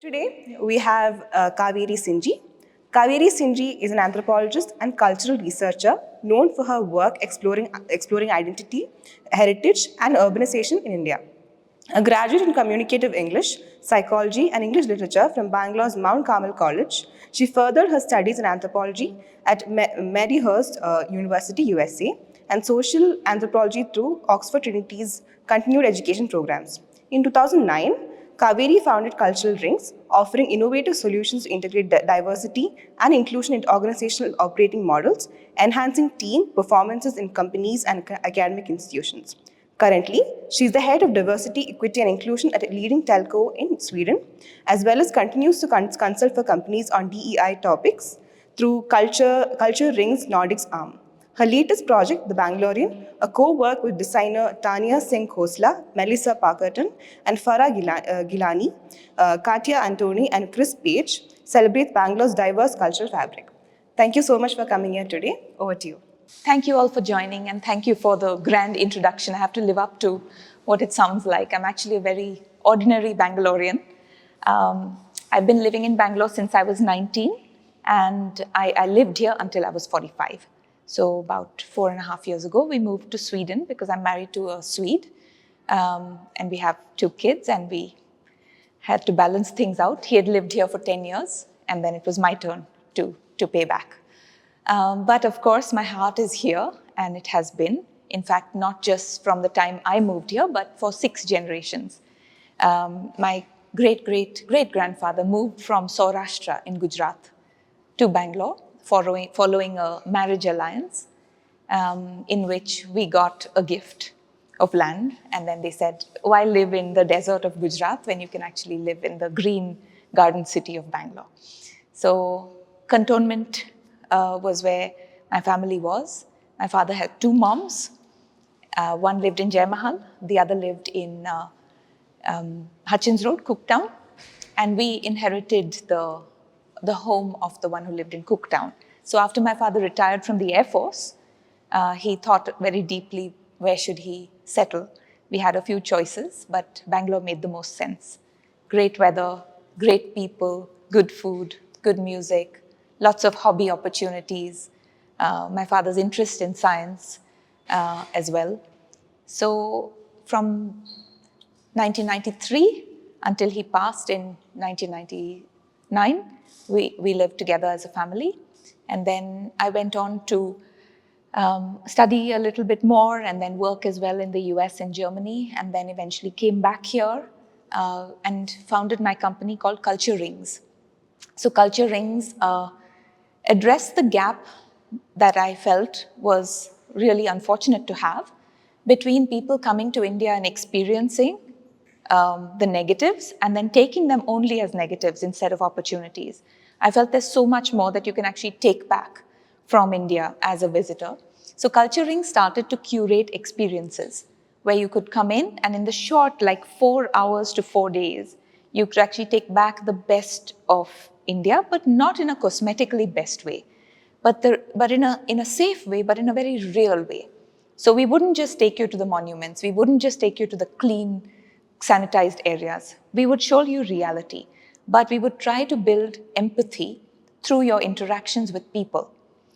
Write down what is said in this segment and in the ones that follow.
Today, we have Kaveri Sinhji. Kaveri Sinhji is an anthropologist and cultural researcher known for her work exploring identity, heritage, and urbanization in India. A graduate in communicative English, psychology, and English literature from Bangalore's Mount Carmel College, she furthered her studies in anthropology at Maryhurst University, USA, and social anthropology through Oxford Trinity's continued education programs. In 2009, Kaveri founded Cultural Rings, offering innovative solutions to integrate diversity and inclusion into organizational operating models, enhancing team performances in companies and academic institutions. Currently, she is the head of diversity, equity, and inclusion at a leading telco in Sweden, as well as continues to consult for companies on DEI topics through Culture Rings Nordics arm. Her latest project, The Bangalorean, a co-work with designer Tanya Singh Khosla, Melissa Parkerton, and Farah Gilani, Katya Antoni, and Chris Page, celebrates Bangalore's diverse cultural fabric. Thank you so much for coming here today. Over to you. Thank you all for joining, and thank you for the grand introduction. I have to live up to what it sounds like. I'm actually a very ordinary Bangalorean. I've been living in Bangalore since I was 19, and I lived here until I was 45. So about 4.5 years ago, we moved to Sweden because I'm married to a Swede, and we have 2 kids, and we had to balance things out. He had lived here for 10 years, and then it was my turn to pay back. But of course, my heart is here, and it has been. In fact, not just from the time I moved here, but for 6 generations. My great-great-great-grandfather moved from Saurashtra in Gujarat to Bangalore, following a marriage alliance in which we got a gift of land. And then they said, why live in the desert of Gujarat when you can actually live in the green garden city of Bangalore? So cantonment was where my family was. My father had 2 moms. One lived in Jaimahal, the other lived in Hutchins Road, Cooktown. And we inherited the home of the one who lived in Cooktown. So after my father retired from the Air Force, he thought very deeply, where should he settle? We had a few choices, but Bangalore made the most sense. Great weather, great people, good food, good music, lots of hobby opportunities, my father's interest in science as well. So from 1993 until he passed in 1999, we lived together as a family. And then I went on to study a little bit more and then work as well in the US and Germany, and then eventually came back here and founded my company called Culture Rings. So Culture Rings addressed the gap that I felt was really unfortunate to have between people coming to India and experiencing the negatives and then taking them only as negatives instead of opportunities. I felt there's so much more that you can actually take back from India as a visitor. So Culture Ring started to curate experiences where you could come in and in the short, like 4 hours to 4 days, you could actually take back the best of India, but not in a cosmetically best way, but in a safe way, but in a very real way. So we wouldn't just take you to the monuments. We wouldn't just take you to the clean, sanitized areas. We would show you reality, but we would try to build empathy through your interactions with people.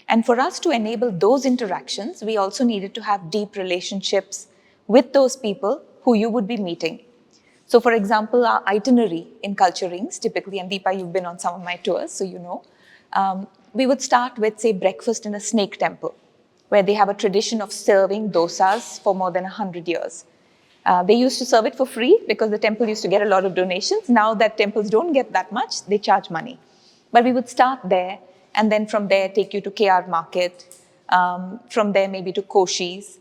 And for us to enable those interactions, we also needed to have deep relationships with those people who you would be meeting. So for example, our itinerary in Culture Rings, typically, and Deepa, you've been on some of my tours, so you know, we would start with, say, breakfast in a snake temple, where they have a tradition of serving dosas for more than 100 years. They used to serve it for free because the temple used to get a lot of donations. Now that temples don't get that much, they charge money. But we would start there, and then from there take you to KR Market, from there maybe to Koshi's.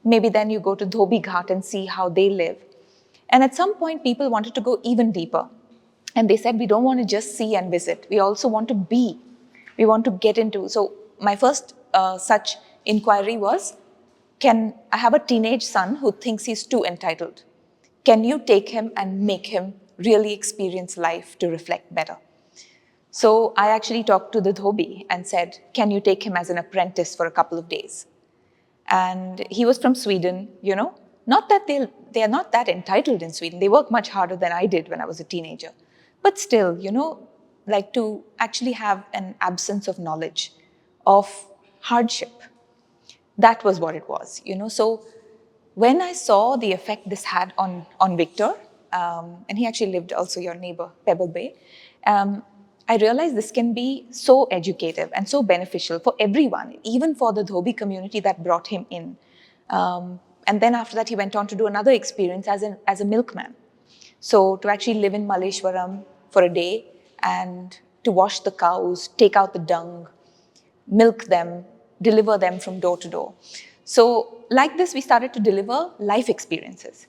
Maybe then you go to Dhobi Ghat and see how they live. And at some point, people wanted to go even deeper. And they said, we don't want to just see and visit. We also want to be. We want to get into. So my first such inquiry was, I have a teenage son who thinks he's too entitled. Can you take him and make him really experience life to reflect better? So I actually talked to the Dhobi and said, can you take him as an apprentice for a couple of days? And he was from Sweden, you know. Not that they are not that entitled in Sweden. They work much harder than I did when I was a teenager. But still, like to actually have an absence of knowledge of hardship. That was what it was. So when I saw the effect this had on Victor, and he actually lived also your neighbor, Pebble Bay, I realized this can be so educative and so beneficial for everyone, even for the Dhobi community that brought him in. And then after that, he went on to do another experience as a milkman. So to actually live in Malleshwaram for a day and to wash the cows, take out the dung, milk them, deliver them from door to door. So like this, we started to deliver life experiences.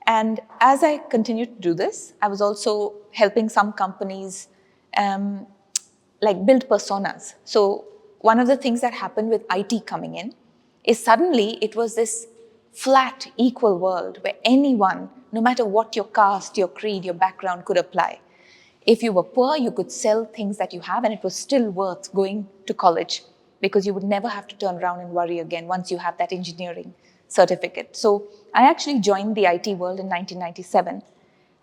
And as I continued to do this, I was also helping some companies like build personas. So one of the things that happened with IT coming in is suddenly it was this flat, equal world where anyone, no matter what your caste, your creed, your background, could apply. If you were poor, you could sell things that you have, and it was still worth going to college because you would never have to turn around and worry again once you have that engineering certificate. So I actually joined the IT world in 1997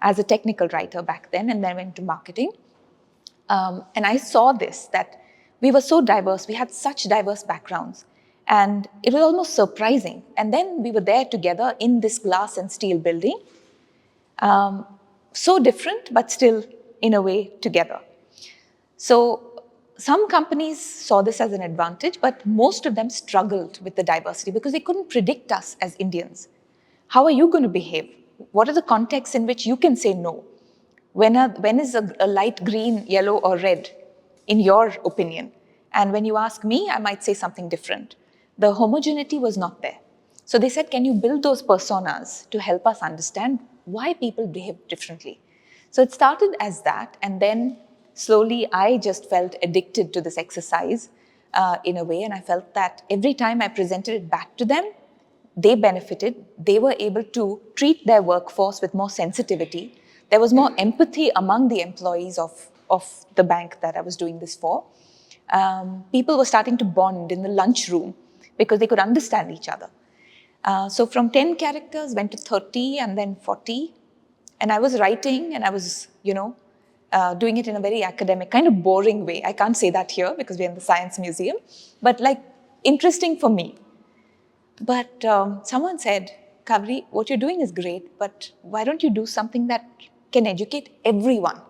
as a technical writer back then, and then went to marketing. And I saw this, that we were so diverse, we had such diverse backgrounds, and it was almost surprising. And then we were there together in this glass and steel building, so different, but still in a way together. So some companies saw this as an advantage, but most of them struggled with the diversity because they couldn't predict us as Indians. How are you going to behave? What are the contexts in which you can say no? When is a light green, yellow, or red, in your opinion? And when you ask me, I might say something different. The homogeneity was not there. So they said, can you build those personas to help us understand why people behave differently? So it started as that, and then slowly I just felt addicted to this exercise in a way, and I felt that every time I presented it back to them, they benefited. They were able to treat their workforce with more sensitivity. There was more empathy among the employees of the bank that I was doing this for. People were starting to bond in the lunchroom because they could understand each other. So from 10 characters went to 30 and then 40. And I was writing and I was, doing it in a very academic, kind of boring way. I can't say that here because we're in the Science Museum, but like interesting for me. But someone said, Kaveri, what you're doing is great, but why don't you do something that can educate everyone?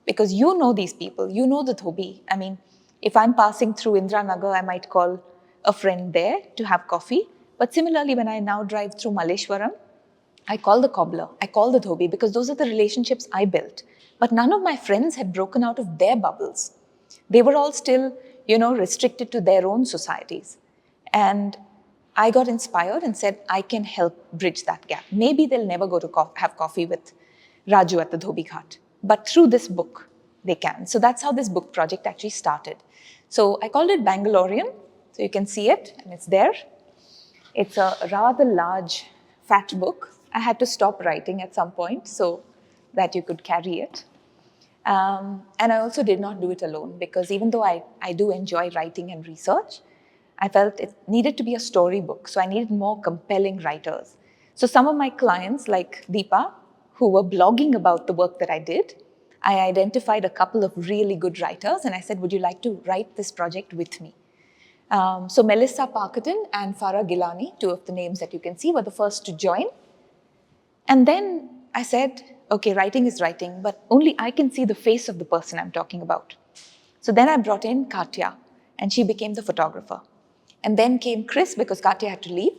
Because you know these people, you know the Dhobi. I mean, if I'm passing through Indranagar, I might call a friend there to have coffee. But similarly, when I now drive through Malleshwaram, I call the cobbler, I call the Dhobi, because those are the relationships I built. But none of my friends had broken out of their bubbles. They were all still, restricted to their own societies. And I got inspired and said, I can help bridge that gap. Maybe they'll never go to have coffee with Raju at the Dhobi Ghat, but through this book, they can. So that's how this book project actually started. So I called it Bangalorean. So you can see it, and it's there. It's a rather large, fat book. I had to stop writing at some point so that you could carry it. And I also did not do it alone, because even though I do enjoy writing and research, I felt it needed to be a storybook. So I needed more compelling writers. So some of my clients, like Deepa, who were blogging about the work that I did, I identified a couple of really good writers and I said, would you like to write this project with me? So Melissa Parkerton and Farah Gilani, two of the names that you can see, were the first to join. And then I said, okay, writing is writing, but only I can see the face of the person I'm talking about. So then I brought in Katya, and she became the photographer. And then came Chris, because Katya had to leave.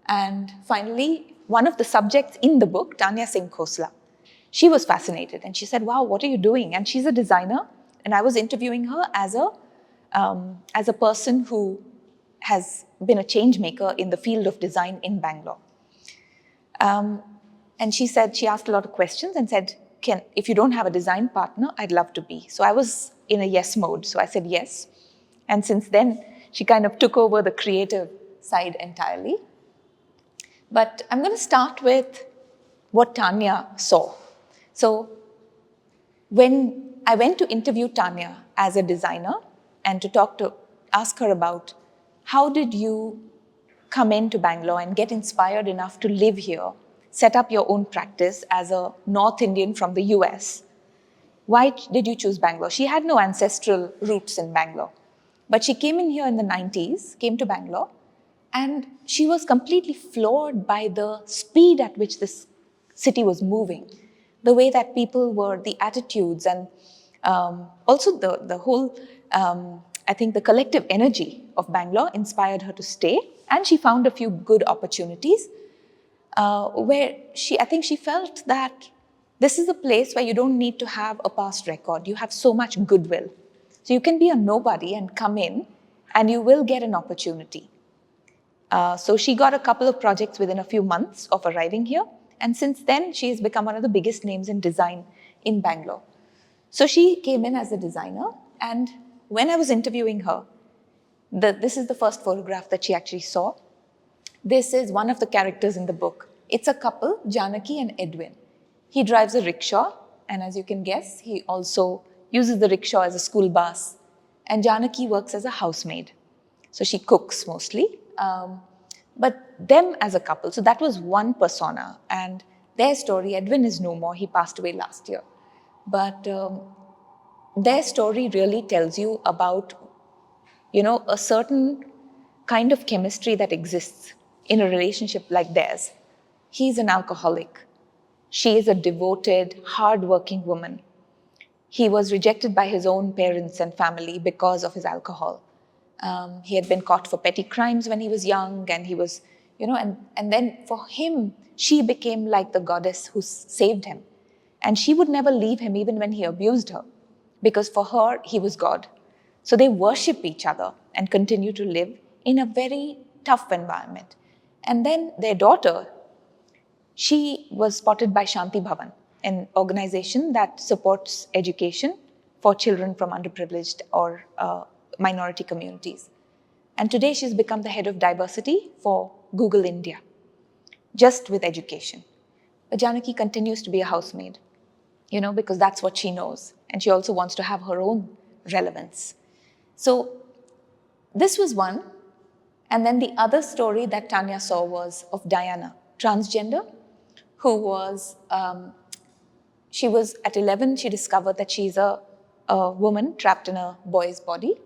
And finally, one of the subjects in the book, Tanya Singh Khosla, she was fascinated. And she said, wow, what are you doing? And she's a designer. And I was interviewing her as a person who has been a change maker in the field of design in Bangalore. And she asked a lot of questions and said, if you don't have a design partner, I'd love to be. So I was in a yes mode. So I said yes. And since then, she kind of took over the creative side entirely. But I'm going to start with what Tanya saw. So when I went to interview Tanya as a designer and to ask her about how did you come into Bangalore and get inspired enough to live here, set up your own practice as a North Indian from the US, why did you choose Bangalore? She had no ancestral roots in Bangalore. But she came in here in the 90s, came to Bangalore, and she was completely floored by the speed at which this city was moving, the way that people were, the attitudes, and also the whole, I think the collective energy of Bangalore inspired her to stay. And she found a few good opportunities where I think she felt that this is a place where you don't need to have a past record. You have so much goodwill. So you can be a nobody and come in and you will get an opportunity. So she got a couple of projects within a few months of arriving here. And since then, she has become one of the biggest names in design in Bangalore. So she came in as a designer. And when I was interviewing her, this is the first photograph that she actually saw. This is one of the characters in the book. It's a couple, Janaki and Edwin. He drives a rickshaw, and as you can guess, he also uses the rickshaw as a school bus. And Janaki works as a housemaid. So she cooks mostly. But them as a couple, so that was one persona. And their story, Edwin is no more, he passed away last year. But their story really tells you about, a certain kind of chemistry that exists in a relationship like theirs. He's an alcoholic. She is a devoted, hardworking woman. He was rejected by his own parents and family because of his alcohol. He had been caught for petty crimes when he was young, and he was, and then for him, she became like the goddess who saved him. And she would never leave him even when he abused her, because for her, he was God. So they worship each other and continue to live in a very tough environment. And then their daughter, she was spotted by Shanti Bhavan, an organization that supports education for children from underprivileged or minority communities. And today she's become the head of diversity for Google India, just with education. But Janaki continues to be a housemaid, because that's what she knows. And she also wants to have her own relevance. So this was one. And then the other story that Tanya saw was of Diana, transgender, who was, she was at 11, she discovered that she's a woman trapped in a boy's body.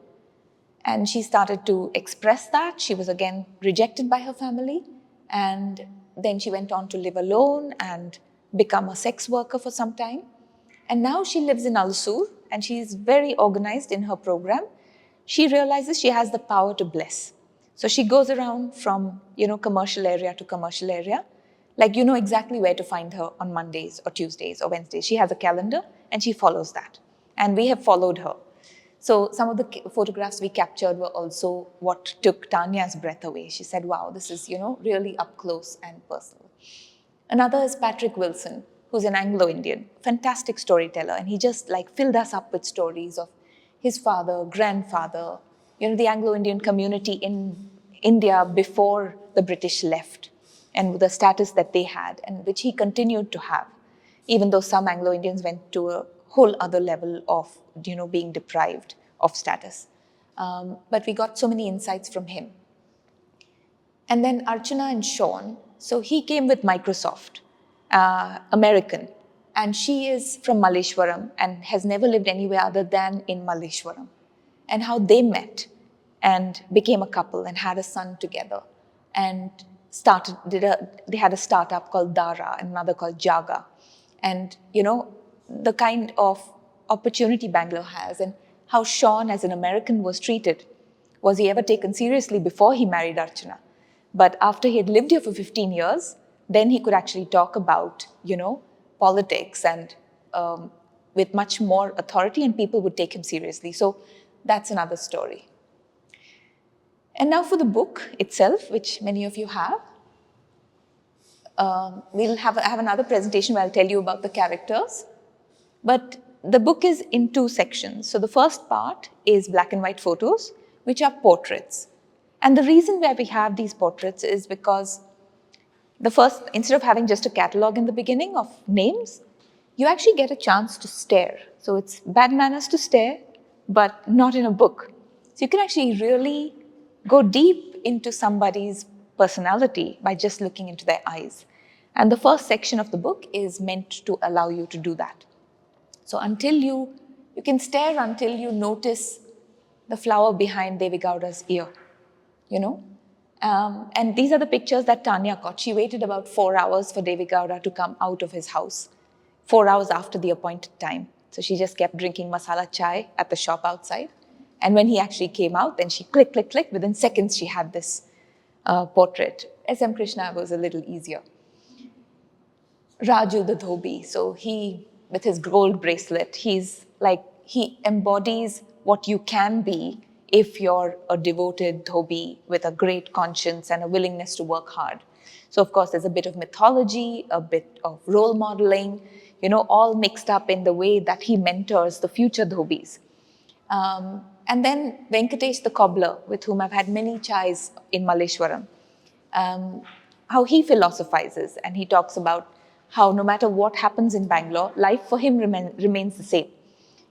And she started to express that. She was again rejected by her family. And then she went on to live alone and become a sex worker for some time. And now she lives in Alsur, and she is very organized in her program. She realizes she has the power to bless. So she goes around from, commercial area to commercial area. Like, you know exactly where to find her on Mondays or Tuesdays or Wednesdays. She has a calendar and she follows that. And we have followed her. So some of the photographs we captured were also what took Tanya's breath away. She said, wow, this is, really up close and personal. Another is Patrick Wilson, who's an Anglo-Indian, fantastic storyteller. And he just filled us up with stories of his father, grandfather, the Anglo-Indian community in India before the British left, and the status that they had, and which he continued to have, even though some Anglo-Indians went to a whole other level of, being deprived of status. But we got so many insights from him. And then Archana and Sean, so he came with Microsoft, American, and she is from Malleshwaram and has never lived anywhere other than in Malleshwaram. And how they met and became a couple and had a son together, and they had a startup called Dara and another called Jaga. And, the kind of opportunity Bangalore has, and how Sean as an American was treated. Was he ever taken seriously before he married Archana? But after he had lived here for 15 years, then he could actually talk about, politics and with much more authority, and people would take him seriously. So that's another story. And now for the book itself, which many of you have. We'll have another presentation where I'll tell you about the characters. But the book is in 2 sections. So the first part is black and white photos, which are portraits. And the reason why we have these portraits is because instead of having just a catalog in the beginning of names, you actually get a chance to stare. So it's bad manners to stare, but not in a book. So you can actually really go deep into somebody's personality by just looking into their eyes. And the first section of the book is meant to allow you to do that. So you can stare until you notice the flower behind Devi Gowda's ear, you know. And these are the pictures that Tanya got. She waited about 4 hours for Devi Gowda to come out of his house, 4 hours after the appointed time. So she just kept drinking masala chai at the shop outside. And when he actually came out, then she click, click, click. Within seconds, she had this portrait. S.M. Krishna was a little easier. Raju the Dhobi, so he, with his gold bracelet, he embodies what you can be if you're a devoted Dhobi with a great conscience and a willingness to work hard. So of course, there's a bit of mythology, a bit of role modeling, all mixed up in the way that he mentors the future Dhobis. And then Venkatesh the cobbler, with whom I've had many chais in Malleshwaram, how he philosophizes, and he talks about how no matter what happens in Bangalore, life for him remains the same.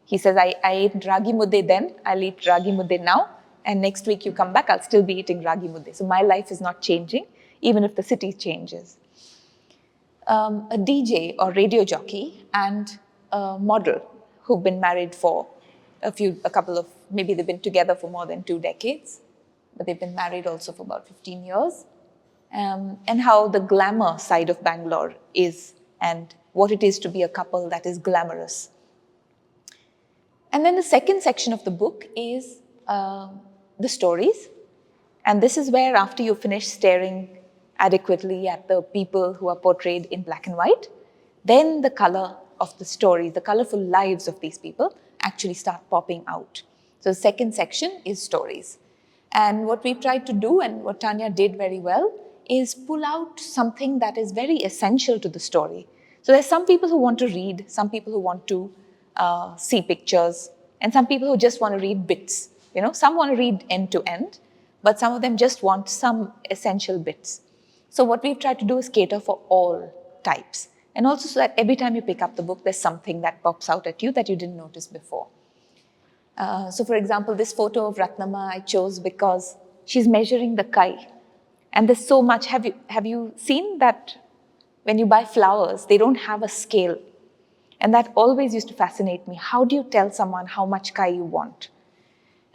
He says, I ate ragi mudde then, I'll eat ragi mudde now, and next week you come back, I'll still be eating ragi mudde. So my life is not changing, even if the city changes. A DJ or radio jockey and a model who've been married for maybe they've been together for more than 2 decades, but they've been married also for about 15 years. And how the glamour side of Bangalore is and what it is to be a couple that is glamorous. And then the second section of the book is the stories. And this is where, after you finish staring adequately at the people who are portrayed in black and white, then the color of the stories, the colorful lives of these people actually start popping out. So the second section is stories. And what we've tried to do, and what Tanya did very well, is pull out something that is very essential to the story. So there's some people who want to read, some people who want to see pictures, and some people who just want to read bits. Some want to read end to end, but some of them just want some essential bits. So what we've tried to do is cater for all types. And also so that every time you pick up the book, there's something that pops out at you that you didn't notice before. So for example, this photo of Ratnama I chose because she's measuring the kai. And there's so much. Have you seen that when you buy flowers, they don't have a scale? And that always used to fascinate me. How do you tell someone how much kai you want?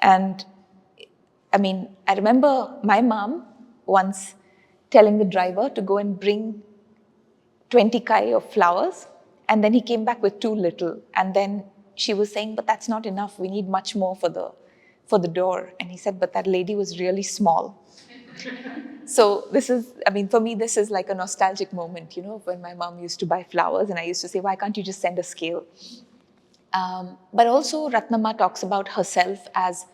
And I remember my mom once telling the driver to go and bring 20 kai of flowers, and then he came back with too little. And then she was saying, but that's not enough. We need much more for the door. And he said, but that lady was really small. So this is, for me, this is like a nostalgic moment, when my mom used to buy flowers and I used to say, why can't you just send a scale? But also Ratnama talks about herself as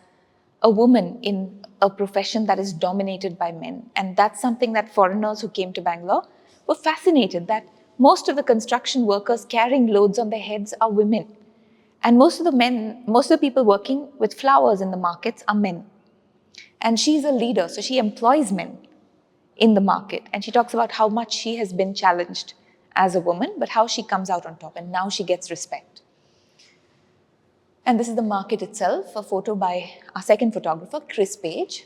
a woman in a profession that is dominated by men. And that's something that foreigners who came to Bangalore were fascinated, that most of the construction workers carrying loads on their heads are women. And most of the people working with flowers in the markets are men. And she's a leader, so she employs men in the market. And she talks about how much she has been challenged as a woman, but how she comes out on top, and now she gets respect. And this is the market itself, a photo by our second photographer, Chris Page.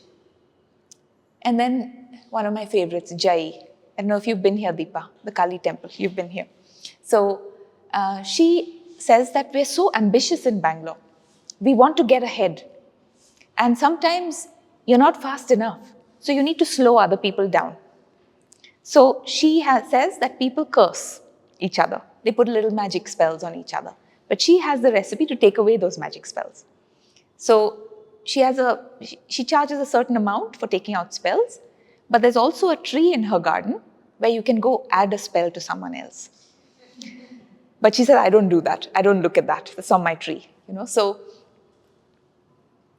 And then one of my favorites, Jai. I don't know if you've been here, Deepa, the Kali temple, you've been here. So she says that we're so ambitious in Bangalore. We want to get ahead. And sometimes you're not fast enough. So you need to slow other people down. So she says that people curse each other. They put little magic spells on each other. But she has the recipe to take away those magic spells. So she charges a certain amount for taking out spells, but there's also a tree in her garden where you can go add a spell to someone else. But she said, I don't do that. I don't look at that. It's on my tree. So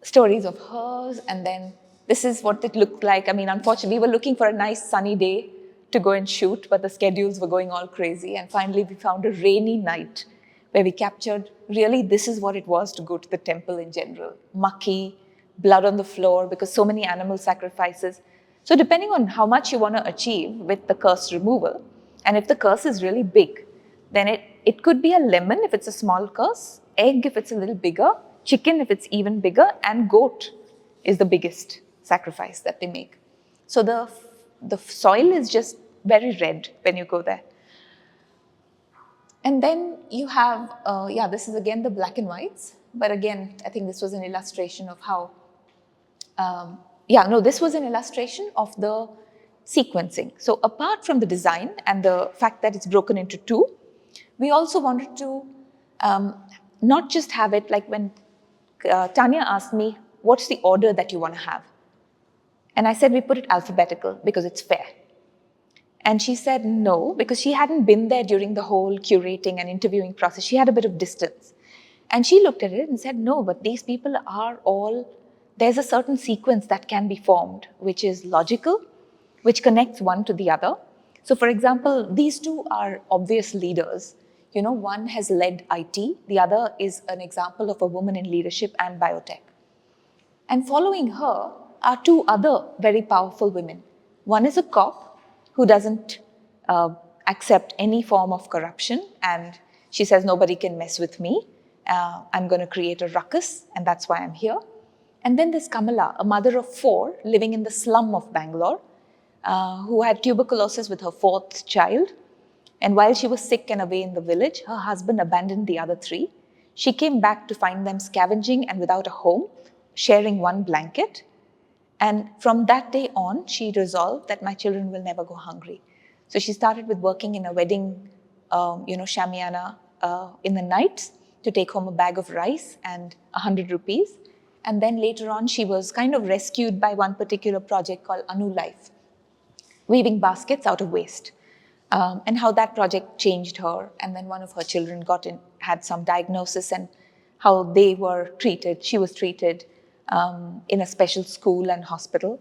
stories of hers, and then this is what it looked like. Unfortunately, we were looking for a nice sunny day to go and shoot, but the schedules were going all crazy. And finally, we found a rainy night where we captured, really, this is what it was to go to the temple in general. Mucky, blood on the floor, because so many animal sacrifices. So depending on how much you want to achieve with the curse removal, and if the curse is really big, then it could be a lemon if it's a small curse, egg if it's a little bigger, chicken if it's even bigger, and goat is the biggest sacrifice that they make. So the soil is just very red when you go there. And then you have, this is again the black and whites. But again, I think this was an illustration of how, this was an illustration of the sequencing. So apart from the design and the fact that it's broken into two, we also wanted to not just have it like when Tanya asked me, what's the order that you want to have? And I said, we put it alphabetical because it's fair. And she said no, because she hadn't been there during the whole curating and interviewing process. She had a bit of distance. And she looked at it and said, no, but these people are all, there's a certain sequence that can be formed, which is logical, which connects one to the other. So for example, these two are obvious leaders. You know, one has led IT, the other is an example of a woman in leadership and biotech. And following her are two other very powerful women. One is a cop who doesn't accept any form of corruption, and she says, nobody can mess with me. I'm going to create a ruckus, and that's why I'm here. And then there's Kamala, a mother of 4 living in the slum of Bangalore, who had tuberculosis with her 4th child. And while she was sick and away in the village, her husband abandoned the other 3. She came back to find them scavenging and without a home, sharing one blanket. And from that day on, she resolved that my children will never go hungry. So she started with working in a wedding, shamiana in the nights to take home a bag of rice and 100 rupees. And then later on, she was kind of rescued by one particular project called Anu Life, weaving baskets out of waste. And how that project changed her. And then one of her children had some diagnosis, and how they were treated. She was treated in a special school and hospital.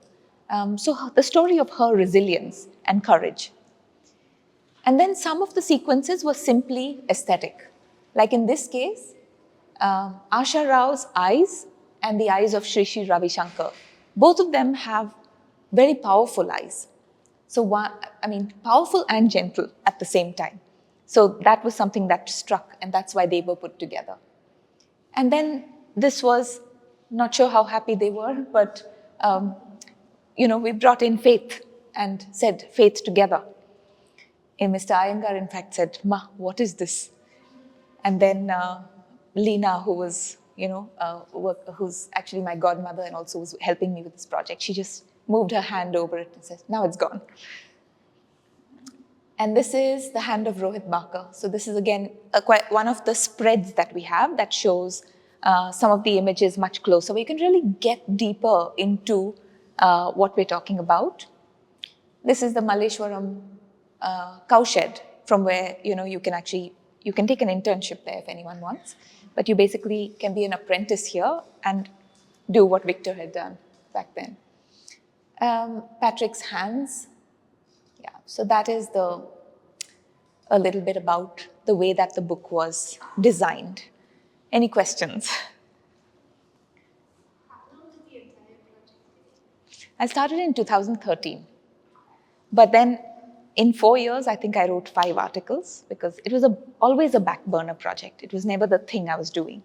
So the story of her resilience and courage. And then some of the sequences were simply aesthetic. Like in this case, Asha Rao's eyes and the eyes of Shri Shri Ravi Shankar. Both of them have very powerful eyes. So, powerful and gentle at the same time. So that was something that struck, and that's why they were put together. And then this was, not sure how happy they were, but, we brought in faith and said, faith together. And Mr. Iyengar, in fact, said, Ma, what is this? And then Leena, who was, who's actually my godmother and also was helping me with this project, she just moved her hand over it and says, now it's gone. And this is the hand of Rohit Bakar. So this is again one of the spreads that we have that shows some of the images much closer, where you can really get deeper into what we're talking about. This is the Malleshwaram cowshed, from where you can take an internship there if anyone wants. But you basically can be an apprentice here and do what Victor had done back then. Patrick's hands. Yeah, so that is a little bit about the way that the book was designed. Any questions? How long did the entire project take? I started in 2013. But then in 4 years, I think I wrote 5 articles, because it was always a back burner project. It was never the thing I was doing.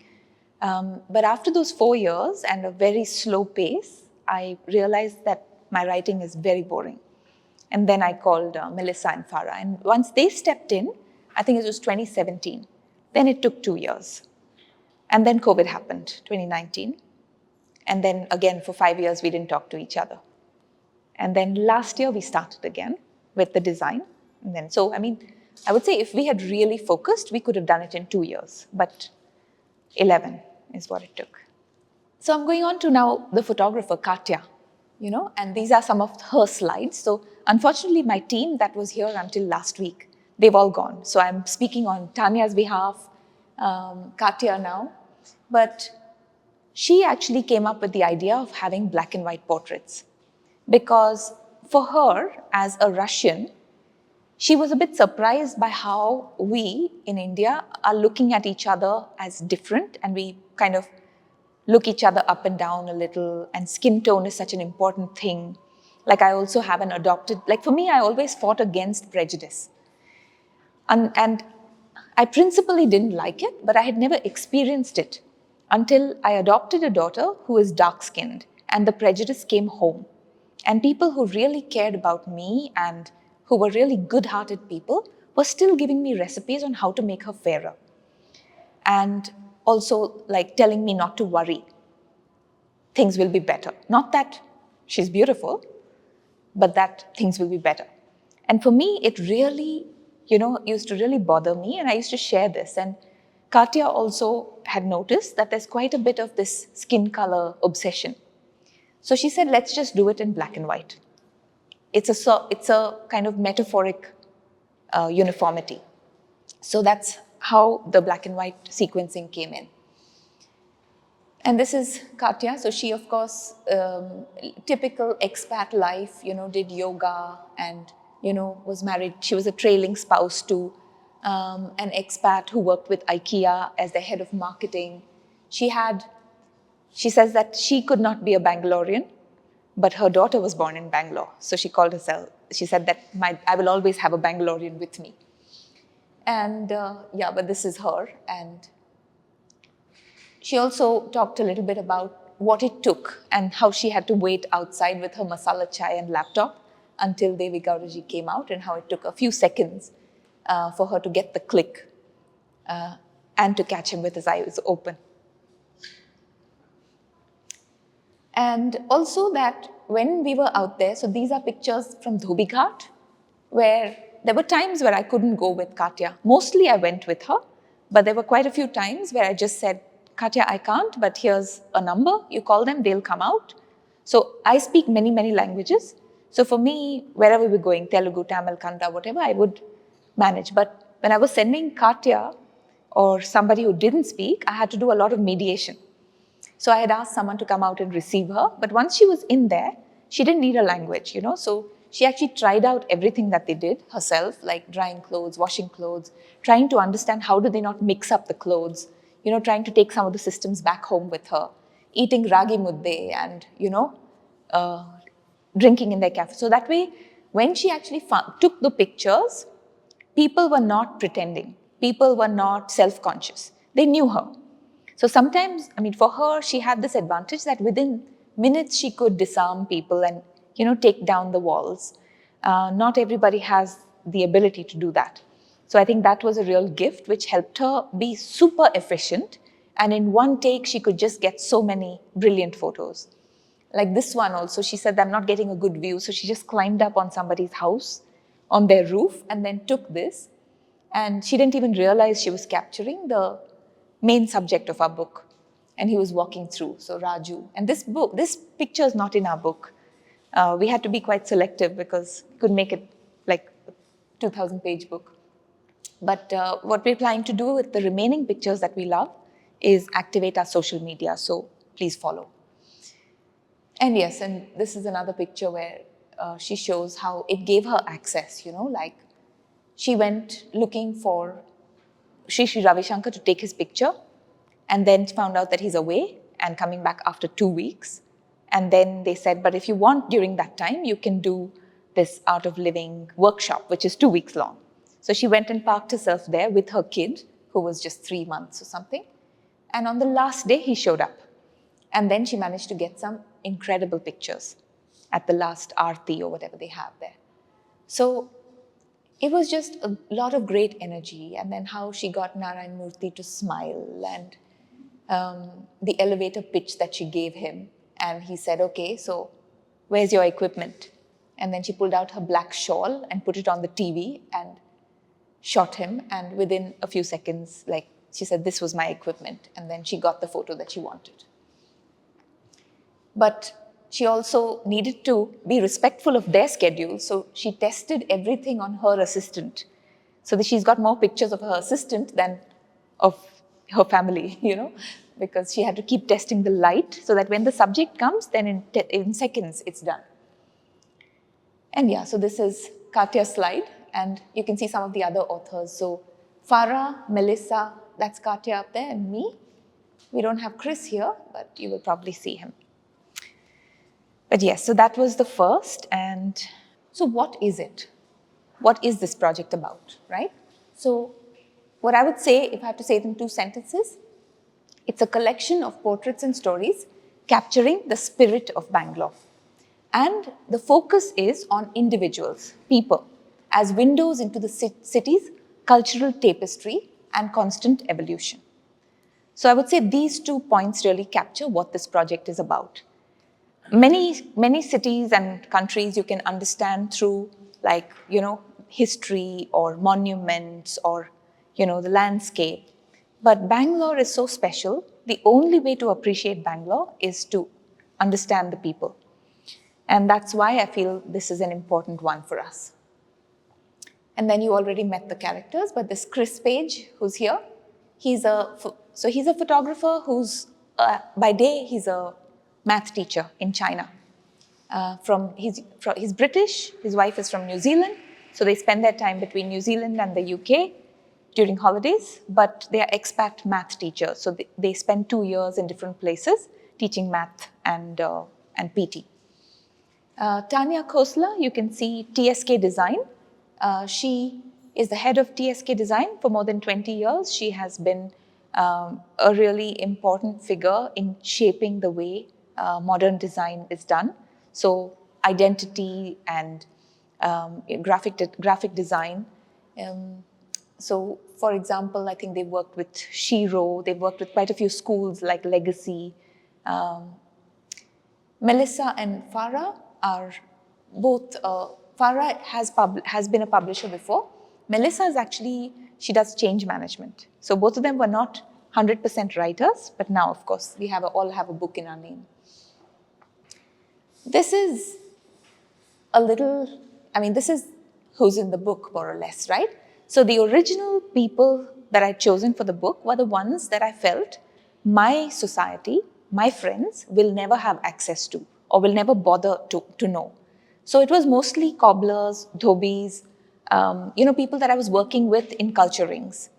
But after those 4 years and a very slow pace, I realized that my writing is very boring. And then I called Melissa and Farah. And once they stepped in, I think it was 2017, then it took 2 years. And then COVID happened, 2019. And then again, for 5 years, we didn't talk to each other. And then last year, we started again with the design. And then, I would say if we had really focused, we could have done it in 2 years. But 11 is what it took. So I'm going on to now the photographer, Katya. And these are some of her slides. So unfortunately, my team that was here until last week, they've all gone. So I'm speaking on Tanya's behalf, Katya now. But she actually came up with the idea of having black and white portraits. Because for her, as a Russian, she was a bit surprised by how we in India are looking at each other as different, and we kind of look each other up and down a little, and skin tone is such an important thing. Like I also have an adopted, like for me, I always fought against prejudice. And I principally didn't like it, but I had never experienced it until I adopted a daughter who is dark-skinned, and the prejudice came home. And people who really cared about me and who were really good-hearted people was still giving me recipes on how to make her fairer. And also like telling me not to worry. Things will be better. Not that she's beautiful, but that things will be better. And for me, it really, used to really bother me, and I used to share this. And Katya also had noticed that there's quite a bit of this skin color obsession. So she said, let's just do it in black and white. It's a kind of metaphoric uniformity. So that's how the black and white sequencing came in. And this is Katya. So she, of course, typical expat life, did yoga and, was married. She was a trailing spouse to an expat who worked with IKEA as the head of marketing. She says that she could not be a Bangalorean, but her daughter was born in Bangalore. So she said that I will always have a Bangalorean with me. And but this is her. And she also talked a little bit about what it took and how she had to wait outside with her masala chai and laptop until Devi Gauraji came out, and how it took a few seconds for her to get the click and to catch him with his eyes open. And also that when we were out there, so these are pictures from Dhobi Ghat, where there were times where I couldn't go with Katya. Mostly I went with her, but there were quite a few times where I just said, Katya, I can't, but here's a number. You call them, they'll come out. So I speak many, many languages. So for me, wherever we're going, Telugu, Tamil, Kannada, whatever, I would manage. But when I was sending Katya or somebody who didn't speak, I had to do a lot of mediation. So I had asked someone to come out and receive her. But once she was in there, she didn't need a language, So she actually tried out everything that they did herself, like drying clothes, washing clothes, trying to understand how do they not mix up the clothes, trying to take some of the systems back home with her, eating ragi mudde and, drinking in their cafe. So that way, when she actually took the pictures, people were not pretending. People were not self-conscious. They knew her. So sometimes, for her, she had this advantage that within minutes she could disarm people and, take down the walls. Not everybody has the ability to do that. So I think that was a real gift which helped her be super efficient. And in one take, she could just get so many brilliant photos. Like this one also, she said, I'm not getting a good view. So she just climbed up on somebody's house, on their roof, and then took this. And she didn't even realize she was capturing the main subject of our book. And he was walking through, so Raju. And this picture is not in our book. We had to be quite selective because we could make it like a 2,000-page book. But what we're planning to do with the remaining pictures that we love is activate our social media. So please follow. And yes, and this is another picture where she shows how it gave her access, like she went looking for Sri Ravi Shankar to take his picture, and then found out that he's away and coming back after 2 weeks. And then they said, but if you want during that time, you can do this Art of Living workshop, which is 2 weeks long. So she went and parked herself there with her kid, who was just 3 months or something. And on the last day, he showed up. And then she managed to get some incredible pictures at the last Aarti or whatever they have there. So it was just a lot of great energy. And then how she got Narayan Murthy to smile, and the elevator pitch that she gave him. And he said, okay, so where's your equipment? And then she pulled out her black shawl and put it on the TV and shot him. And within a few seconds, like she said, this was my equipment. And then she got the photo that she wanted. But she also needed to be respectful of their schedule. So she tested everything on her assistant. So that she's got more pictures of her assistant than of her family, because she had to keep testing the light so that when the subject comes, then in seconds, it's done. And yeah, so this is Katya's slide. And you can see some of the other authors. So Farah, Melissa, that's Katya up there, and me. We don't have Chris here, but you will probably see him. But yes, so that was the first. And so what is it? What is this project about, right? So what I would say, if I have to say it in 2 sentences, it's a collection of portraits and stories capturing the spirit of Bangalore. And the focus is on individuals, people, as windows into the city's cultural tapestry and constant evolution. So I would say these 2 points really capture what this project is about. Many cities and countries you can understand through, like, history or monuments or, the landscape. But Bangalore is so special. The only way to appreciate Bangalore is to understand the people. And that's why I feel this is an important one for us. And then you already met the characters, but this Chris Page, who's here, he's a photographer who's, by day, he's a math teacher in China. He's British, his wife is from New Zealand, so they spend their time between New Zealand and the UK during holidays, but they are expat math teachers, so they spend 2 years in different places teaching math and PT. Tanya Khosla, you can see TSK Design. She is the head of TSK Design for more than 20 years. She has been a really important figure in shaping the way modern design is done. So identity and graphic design. So for example, I think they've worked with Shiro, they've worked with quite a few schools like Legacy. Melissa and Farah are both, Farah has been a publisher before. Melissa is actually, she does change management. So both of them were not 100% writers, but now, of course, we all have a book in our name. This is this is who's in the book, more or less, right? So the original people that I'd chosen for the book were the ones that I felt my society, my friends, will never have access to or will never bother to know. So it was mostly cobblers, dhobis, people that I was working with in culture rings.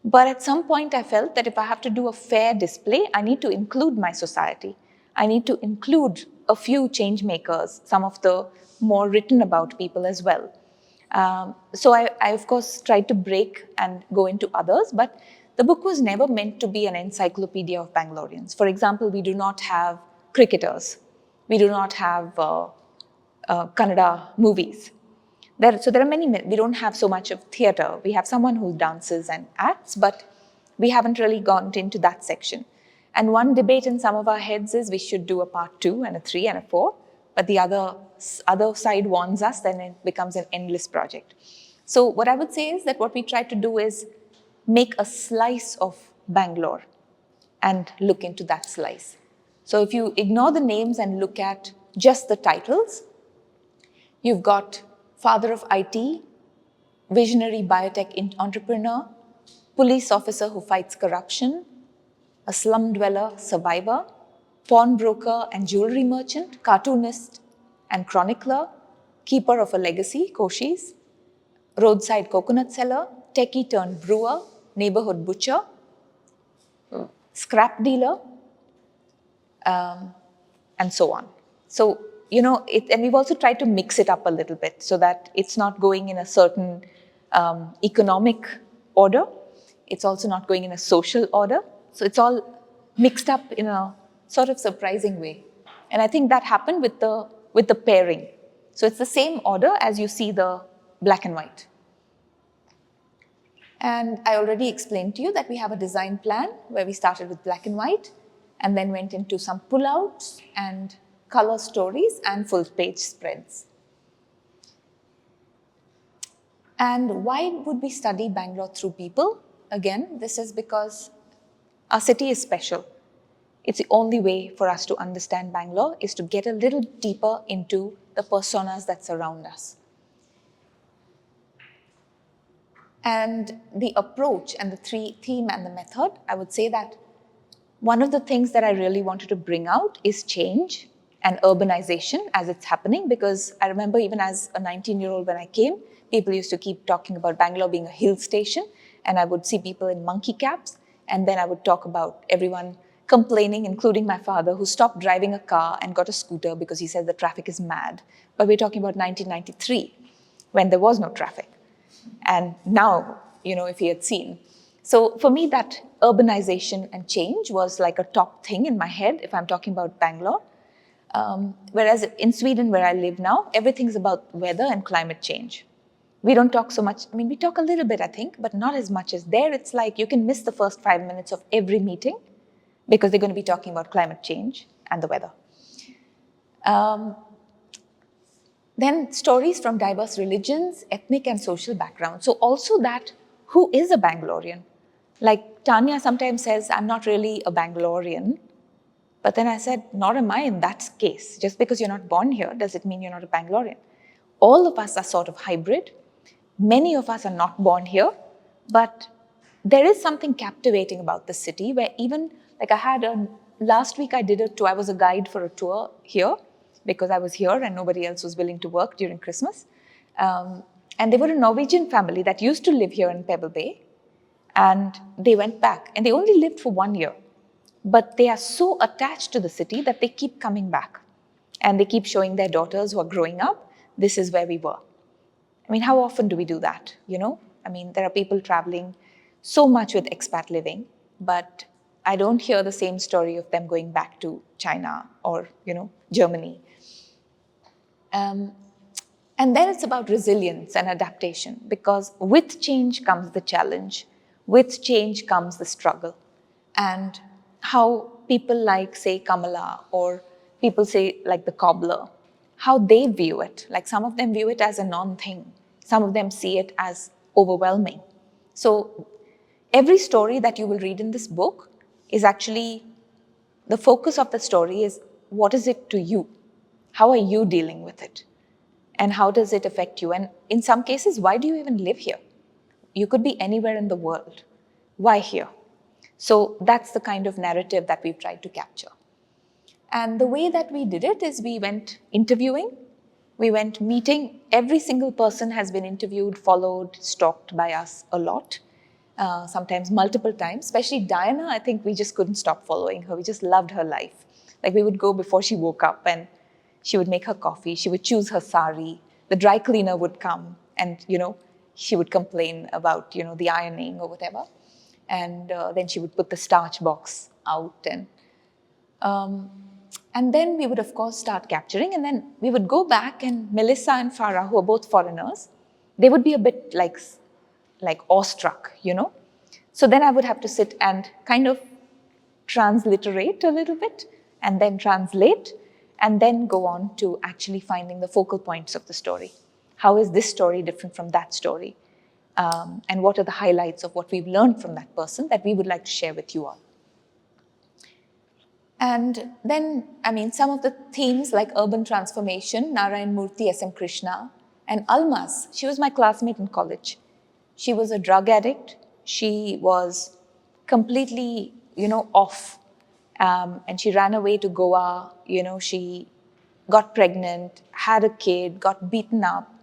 But at some point I felt that if I have to do a fair display, I need to include my society. I need to include a few change makers, some of the more written about people as well. So I of course tried to break and go into others, but the book was never meant to be an encyclopedia of Bangaloreans. For example, we do not have cricketers. We do not have Kannada movies. So there are many, we don't have so much of theatre. We have someone who dances and acts, but we haven't really gone into that section. And one debate in some of our heads is we should do a part 2 and a 3 and a 4, but the other side warns us, then it becomes an endless project. So what I would say is that what we try to do is make a slice of Bangalore and look into that slice. So if you ignore the names and look at just the titles, you've got father of IT, visionary biotech entrepreneur, police officer who fights corruption, a slum dweller survivor, pawnbroker and jewelry merchant, cartoonist and chronicler, keeper of a legacy, Koshis, roadside coconut seller, techie turned brewer, neighborhood butcher, scrap dealer, and so on. So, and we've also tried to mix it up a little bit so that it's not going in a certain economic order. It's also not going in a social order. So it's all mixed up in a sort of surprising way. And I think that happened with the pairing. So it's the same order as you see the black and white. And I already explained to you that we have a design plan where we started with black and white and then went into some pullouts and color stories and full page spreads. And why would we study Bangalore through people? Again, this is because our city is special. It's the only way for us to understand Bangalore is to get a little deeper into the personas that surround us. And the approach and the theme and the method, I would say that one of the things that I really wanted to bring out is change and urbanization as it's happening, because I remember even as a 19-year-old when I came, people used to keep talking about Bangalore being a hill station, and I would see people in monkey caps, and then I would talk about everyone complaining, including my father, who stopped driving a car and got a scooter because he said the traffic is mad. But we're talking about 1993, when there was no traffic. And now, if he had seen. So for me, that urbanization and change was like a top thing in my head if I'm talking about Bangalore. Whereas in Sweden, where I live now, everything's about weather and climate change. We don't talk so much. I mean, we talk a little bit, I think, but not as much as there. It's like you can miss the first 5 minutes of every meeting because they're going to be talking about climate change and the weather. Then stories from diverse religions, ethnic and social backgrounds. So also that, who is a Bangalorean? Like Tanya sometimes says, I'm not really a Bangalorean. But then I said, nor am I in that case. Just because you're not born here, does it mean you're not a Bangalorean? All of us are sort of hybrid. Many of us are not born here, but there is something captivating about the city where even, like last week I was a guide for a tour here because I was here and nobody else was willing to work during Christmas. And they were a Norwegian family that used to live here in Pebble Bay, and they went back and they only lived for 1 year. But they are so attached to the city that they keep coming back. And they keep showing their daughters who are growing up, this is where we were. I mean, how often do we do that, you know? I mean, there are people traveling so much with expat living, but I don't hear the same story of them going back to China or, you know, Germany. And then it's about resilience and adaptation, because with change comes the challenge. With change comes the struggle. And how people like, say, Kamala, or people say like the cobbler, how they view it. Like some of them view it as a non-thing. Some of them see it as overwhelming. So every story that you will read in this book is actually, the focus of the story is, what is it to you? How are you dealing with it? And how does it affect you? And in some cases, why do you even live here? You could be anywhere in the world. Why here? So that's the kind of narrative that we've tried to capture. And the way that we did it is we went interviewing, we went meeting. Every single person has been interviewed, followed, stalked by us a lot, sometimes multiple times. Especially Diana, I think we just couldn't stop following her. We just loved her life. Like we would go before she woke up and she would make her coffee, she would choose her sari, the dry cleaner would come and, you know, she would complain about, you know, the ironing or whatever. And then she would put the starch box out, and then we would, of course, start capturing. And then we would go back, and Melissa and Farah, who are both foreigners, they would be a bit like awestruck, you know. So then I would have to sit and kind of transliterate a little bit, and then translate, and then go on to actually finding the focal points of the story. How is this story different from that story? And what are the highlights of what we've learned from that person that we would like to share with you all. And then, I mean, some of the themes like urban transformation, Narayan Murthy, S.M. Krishna, and Almas. She was my classmate in college. She was a drug addict. She was completely, you know, off. And she ran away to Goa. You know, she got pregnant, had a kid, got beaten up,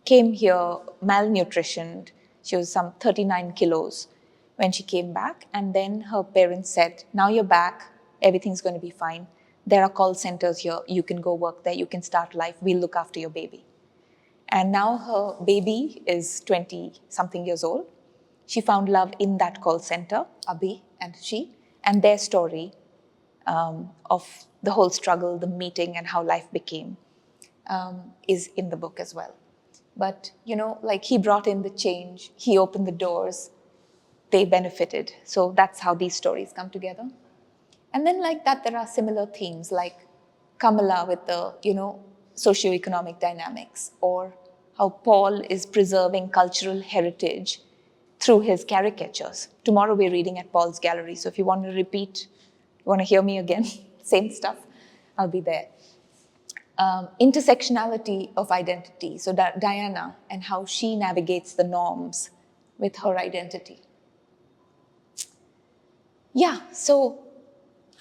came here malnutritioned. She was some 39 kilos when she came back. And then her parents said, now you're back, everything's going to be fine. There are call centers here. You can go work there. You can start life. We'll look after your baby. And now her baby is 20-something years old. She found love in that call center, Abhi and she, and their story of the whole struggle, the meeting, and how life became is in the book as well. But, you know, like he brought in the change, he opened the doors, they benefited. So that's how these stories come together. And then like that, there are similar themes like Kamala with the, you know, socioeconomic dynamics, or how Paul is preserving cultural heritage through his caricatures. Tomorrow we're reading at Paul's gallery. So if you want to repeat, you want to hear me again, same stuff, I'll be there. Intersectionality of identity. So Diana and how she navigates the norms with her identity. Yeah, so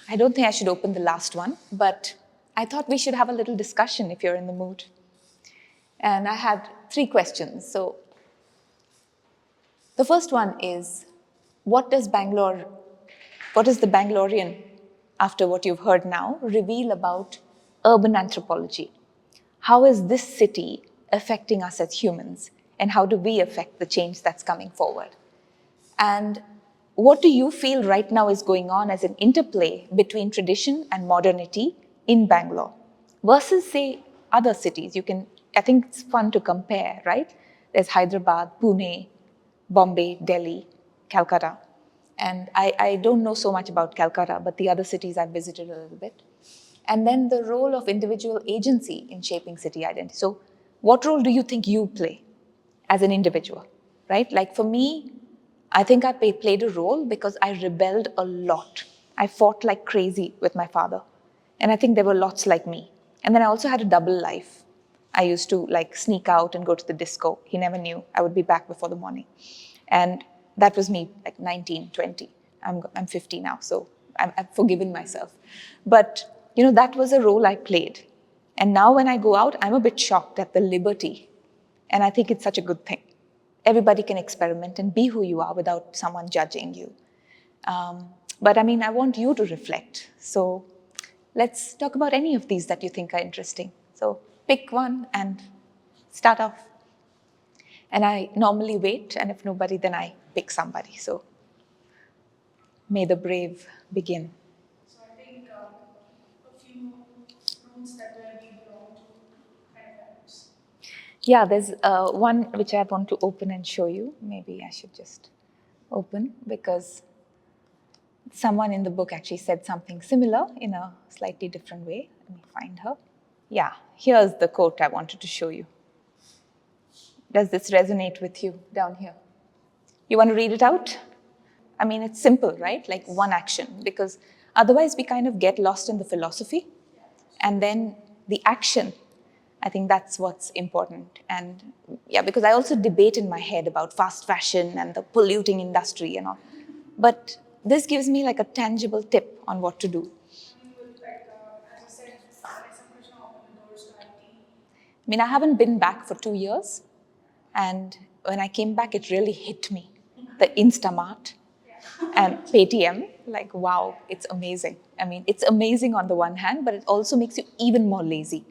I don't think I should open the last one, but I thought we should have a little discussion if you're in the mood. And I had 3 questions. So the first one is, what does the Bangalorean, after what you've heard now, reveal about urban anthropology? How is this city affecting us as humans? And how do we affect the change that's coming forward? And what do you feel right now is going on as an interplay between tradition and modernity in Bangalore versus, say, other cities? I think it's fun to compare, right? There's Hyderabad, Pune, Bombay, Delhi, Calcutta. And I don't know so much about Calcutta, but the other cities I've visited a little bit. And then the role of individual agency in shaping city identity. So what role do you think you play as an individual, right? Like for me, I think I played a role because I rebelled a lot. I fought like crazy with my father. And I think there were lots like me. And then I also had a double life. I used to like sneak out and go to the disco. He never knew. I would be back before the morning. And that was me, like 19, 20. I'm 50 now, so I've forgiven myself. But, you know, that was a role I played. And now when I go out, I'm a bit shocked at the liberty. And I think it's such a good thing. Everybody can experiment and be who you are without someone judging you. But I mean, I want you to reflect. So let's talk about any of these that you think are interesting. So pick one and start off. And I normally wait, and if nobody, then I pick somebody. So may the brave begin. So I think a few roots that where we belong to kind of helps. Yeah, there's one which I want to open and show you. Maybe I should just open because someone in the book actually said something similar in a slightly different way. Let me find her. Yeah, here's the quote I wanted to show you. Does this resonate with you down here? You want to read it out? I mean, it's simple, right? Like one action, because otherwise we kind of get lost in the philosophy. And then the action, I think that's what's important. And yeah, because I also debate in my head about fast fashion and the polluting industry and all. But this gives me like a tangible tip on what to do. I mean, with like, as you said, like some question open the doors to IT. I mean, I haven't been back for 2 years. And when I came back, it really hit me. The Instamart and Paytm, like, wow, it's amazing. I mean, it's amazing on the one hand, but it also makes you even more lazy.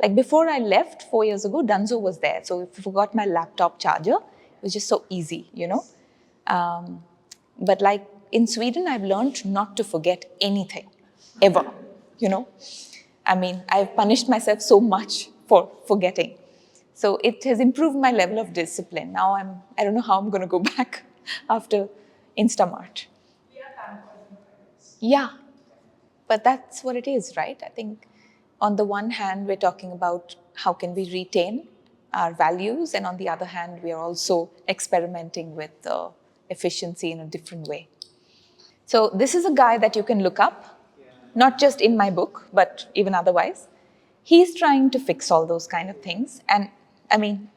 Like before I left 4 years ago, Dunzo was there. So if I forgot my laptop charger, it was just so easy, you know. But like in Sweden, I've learned not to forget anything, ever, you know. I mean, I've punished myself so much for forgetting. So it has improved my level of discipline. Now I don't know how I'm going to go back after Instamart. We are pampered in parents. Yeah, but that's what it is, right? I think on the one hand, we're talking about how can we retain our values, and on the other hand, we are also experimenting with efficiency in a different way. So this is a guy that you can look up, not just in my book, but even otherwise. He's trying to fix all those kind of things. And I mean,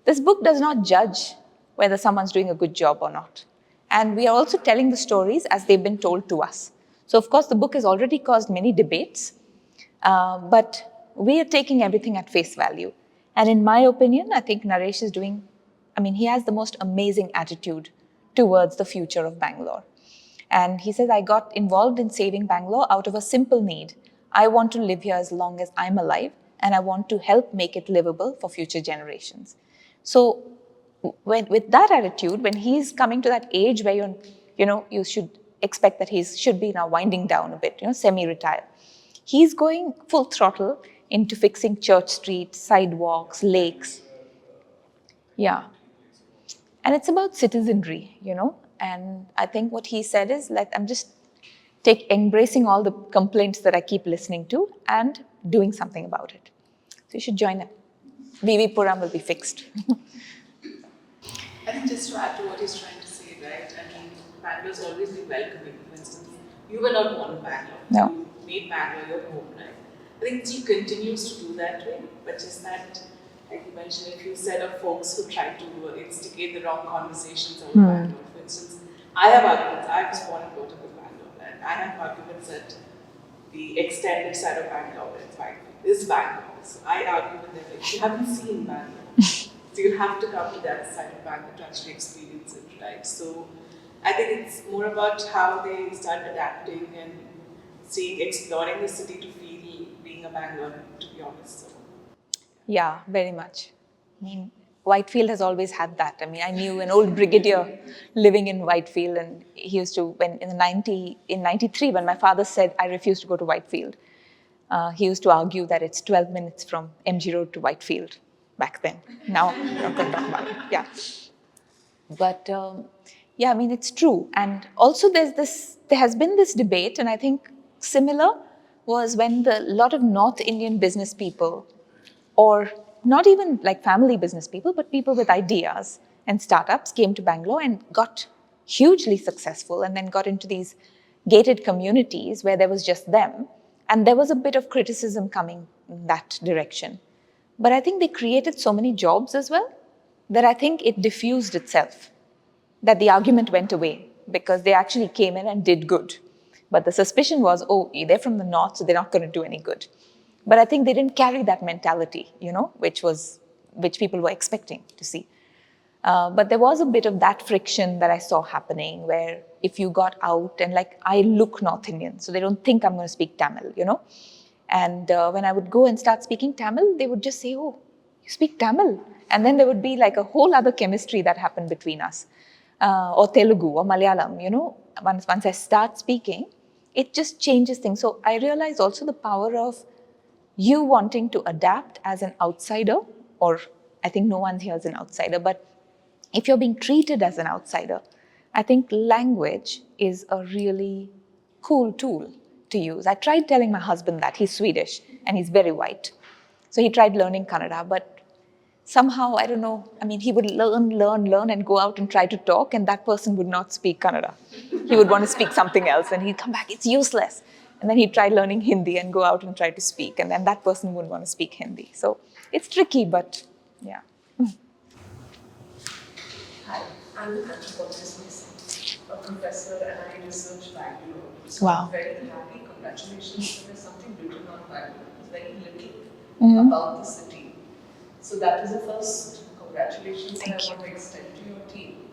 this book does not judge whether someone's doing a good job or not. And we are also telling the stories as they've been told to us. So of course, the book has already caused many debates, but we are taking everything at face value. And in my opinion, I think Naresh is doing, I mean, he has the most amazing attitude towards the future of Bangalore. And he says, I got involved in saving Bangalore out of a simple need. I want to live here as long as I'm alive, and I want to help make it livable for future generations. So with that attitude, when he's coming to that age where you should expect that he should be now winding down a bit, semi-retired, he's going full throttle into fixing Church Street, sidewalks, lakes. Yeah. And it's about citizenry, and I think what he said is, I'm just embracing all the complaints that I keep listening to and doing something about it. So you should join him. VV Puram will be fixed. I think just to add to what he's trying to say, right? I mean, Bangalore's always been welcoming. For instance, you were not born in Bangalore. No. You made Bangalore your home, right? I think he continues to do that way, but just that, like you mentioned, a few set of folks who try to instigate the wrong conversations about Bangalore. For instance, I have arguments. I was born and brought up in Bangalore, and I have arguments that the extended side of Bangalore is Bangalore. So I argue with them, like, you haven't seen Bangalore. So you have to come to that side of Bangalore to actually experience it, right? So I think it's more about how they start adapting and exploring the city to feel being a Bangalorean, to be honest. So. Yeah, very much. I mean, Whitefield has always had that. I mean, I knew an old brigadier living in Whitefield, and he used to, in 93, when my father said I refused to go to Whitefield, he used to argue that it's 12 minutes from MG Road to Whitefield. back then. Now I'm not going to talk about it. Yeah. But yeah, I mean, it's true. And also there has been this debate, and I think similar was when a lot of North Indian business people, or not even like family business people, but people with ideas and startups came to Bangalore and got hugely successful, and then got into these gated communities where there was just them. And there was a bit of criticism coming in that direction. But I think they created so many jobs as well that I think it diffused itself, that the argument went away because they actually came in and did good. But the suspicion was, oh, they're from the north, so they're not going to do any good. But I think they didn't carry that mentality, which people were expecting to see. But there was a bit of that friction that I saw happening, where if you got out and like, I look North Indian, so they don't think I'm going to speak Tamil. And when I would go and start speaking Tamil, they would just say, oh, you speak Tamil? And then there would be like a whole other chemistry that happened between us. Or Telugu or Malayalam, once I start speaking, it just changes things. So I realized also the power of you wanting to adapt as an outsider, or I think no one here is an outsider, but if you're being treated as an outsider, I think language is a really cool tool to use. I tried telling my husband that. He's Swedish and he's very white. So he tried learning Kannada, but somehow, I don't know, I mean, he would learn and go out and try to talk, and that person would not speak Kannada. He would want to speak something else, and he'd come back, it's useless. And then he'd try learning Hindi and go out and try to speak, and then that person wouldn't want to speak Hindi. So it's tricky, but yeah. Hi, I'm an anthropologist myself, a professor, and I research Bangalore. So Wow. I'm very happy. Congratulations. There's something written on Bangalore. It's very little about the city. So that is the first congratulations that I want to extend to your team.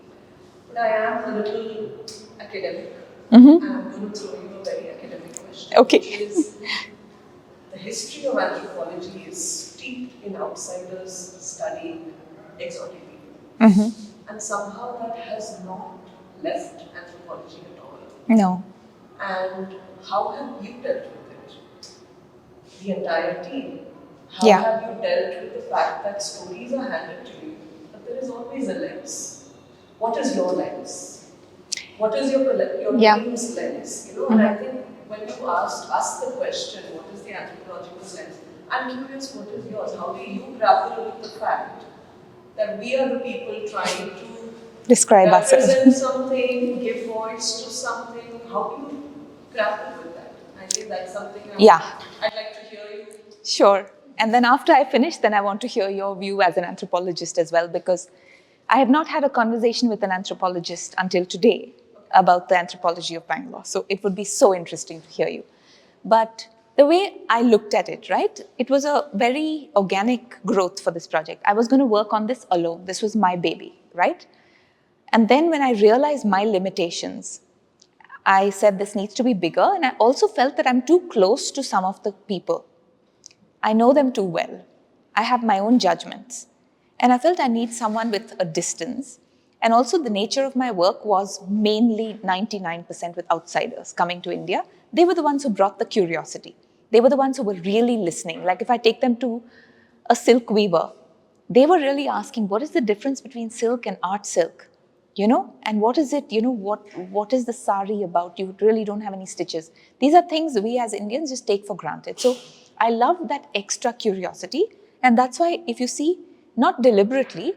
But I am a little academic, and I'm going to throw you a very academic question. Okay. Which is, the history of anthropology is steeped in outsiders studying exotic people. And somehow that has not left anthropology at all. No. And how have you dealt with it? The entire team. How Yeah. have you dealt with the fact that stories are handed to you, but there is always a lens? What is your lens? What is your Yeah. team's lens? And I think when you asked us the question, what is the anthropological lens? I'm curious, what is yours? How do you grapple with the fact that we are the people trying to Describe ourselves. represent something, give voice to something? How do you grapple with that? I think that's something I'd like to hear you. Sure. And then after I finish, then I want to hear your view as an anthropologist as well, because I have not had a conversation with an anthropologist until today about the anthropology of Bangalore. So it would be so interesting to hear you. But the way I looked at it, right, it was a very organic growth for this project. I was going to work on this alone. This was my baby, right? And then when I realized my limitations, I said this needs to be bigger. And I also felt that I'm too close to some of the people. I know them too well. I have my own judgments. And I felt I need someone with a distance. And also the nature of my work was mainly 99% with outsiders coming to India. They were the ones who brought the curiosity. They were the ones who were really listening. Like if I take them to a silk weaver, they were really asking, what is the difference between silk and art silk? And what is it, what is the sari about? You really don't have any stitches. These are things we as Indians just take for granted. So I love that extra curiosity. And that's why, if you see, not deliberately,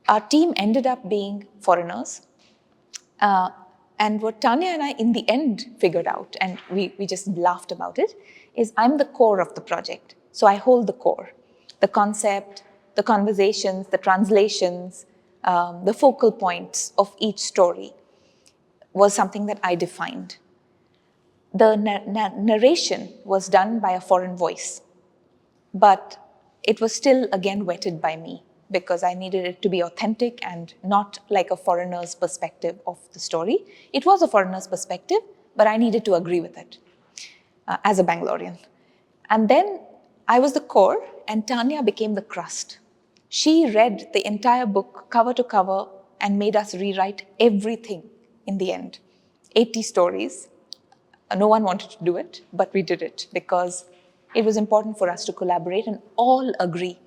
our team ended up being foreigners. And what Tanya and I, in the end, figured out, and we just laughed about it, is I'm the core of the project. So I hold the core, the concept, the conversations, the translations, the focal points of each story was something that I defined. The narration was done by a foreign voice, but it was still, again, wetted by me because I needed it to be authentic and not like a foreigner's perspective of the story. It was a foreigner's perspective, but I needed to agree with it as a Bangalorean. And then I was the core, and Tanya became the crust. She read the entire book cover to cover and made us rewrite everything in the end. 80 stories. No one wanted to do it, but we did it because it was important for us to collaborate and all agree.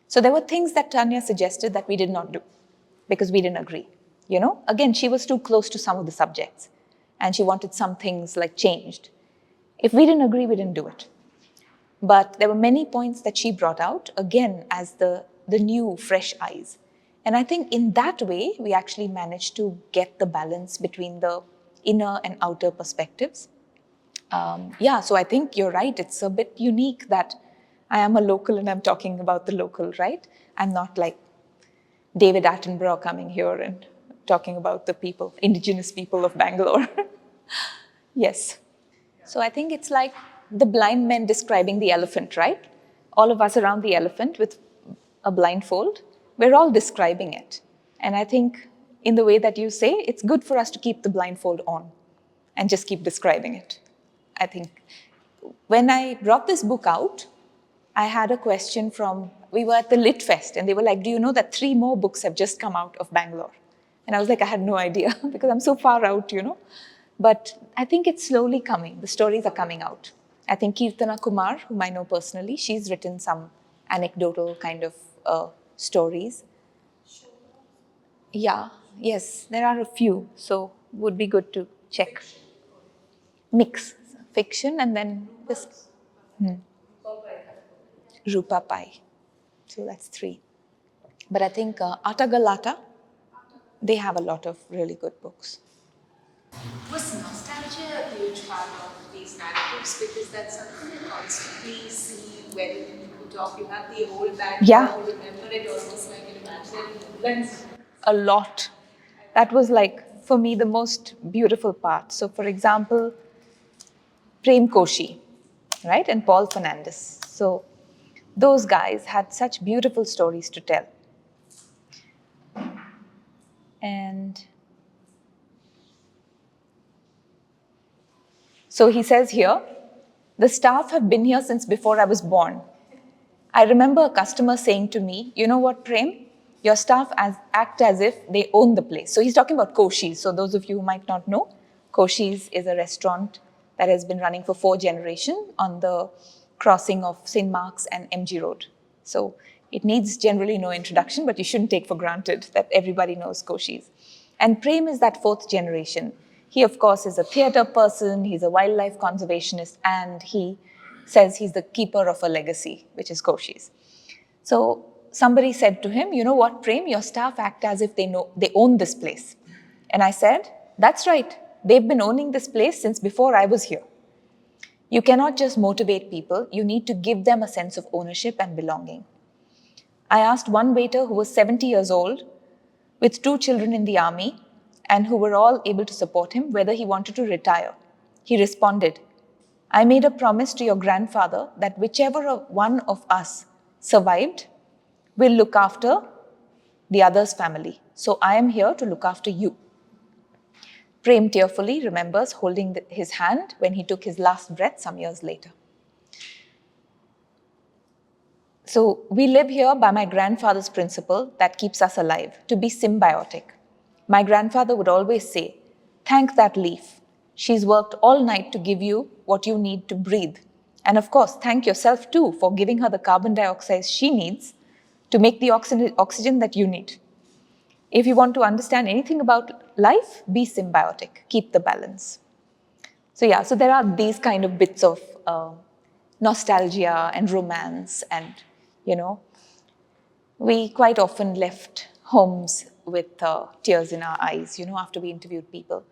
So there were things that Tanya suggested that we did not do because we didn't agree. Again, she was too close to some of the subjects and she wanted some things like changed. If we didn't agree, we didn't do it. But there were many points that she brought out, again, as the new, fresh eyes. And I think in that way, we actually managed to get the balance between the inner and outer perspectives. So I think you're right. It's a bit unique that I am a local and I'm talking about the local, right? I'm not like David Attenborough coming here and talking about the people, indigenous people of Bangalore. Yes. So I think it's like the blind men describing the elephant, right? All of us around the elephant with a blindfold, we're all describing it. And I think in the way that you say, it's good for us to keep the blindfold on and just keep describing it. I think when I brought this book out, I had a question we were at the Lit Fest and they were like, do you know that 3 more books have just come out of Bangalore? And I was like, I had no idea because I'm so far out, But I think it's slowly coming. The stories are coming out. I think Kirtana Kumar, whom I know personally, she's written some anecdotal kind of stories. Yeah, yes, there are a few. So would be good to check. Mix fiction and then this. Rupa Pai. So that's 3. But I think Ata Galata, they have a lot of really good books. Was nostalgia a huge part of these narratives? Because that's something I constantly see when people talk. You have the whole background, Yeah. you remember it almost like you imagine. A lot. That was like, for me, the most beautiful part. So for example, Prem Koshi, right? And Paul Fernandez. So those guys had such beautiful stories to tell. And so he says here, the staff have been here since before I was born. I remember a customer saying to me, you know what, Prem? Your staff act as if they own the place. So he's talking about Koshi's. So those of you who might not know, Koshi's is a restaurant that has been running for 4 generations on the crossing of St. Mark's and MG Road. So it needs generally no introduction, but you shouldn't take for granted that everybody knows Koshi's. And Prem is that 4th generation. He, of course, is a theatre person, he's a wildlife conservationist, and he says he's the keeper of a legacy, which is Koshi's. So somebody said to him, you know what, Prem, your staff act as if they own this place. And I said, that's right. They've been owning this place since before I was here. You cannot just motivate people. You need to give them a sense of ownership and belonging. I asked one waiter who was 70 years old with 2 children in the army and who were all able to support him whether he wanted to retire. He responded, I made a promise to your grandfather that whichever one of us survived will look after the other's family. So I am here to look after you. Prem tearfully remembers holding his hand when he took his last breath some years later. So we live here by my grandfather's principle that keeps us alive, to be symbiotic. My grandfather would always say, thank that leaf. She's worked all night to give you what you need to breathe. And of course, thank yourself too for giving her the carbon dioxide she needs to make the oxygen that you need. If you want to understand anything about life, be symbiotic, keep the balance. So there are these kind of bits of nostalgia and romance and, we quite often left homes with tears in our eyes, after we interviewed people.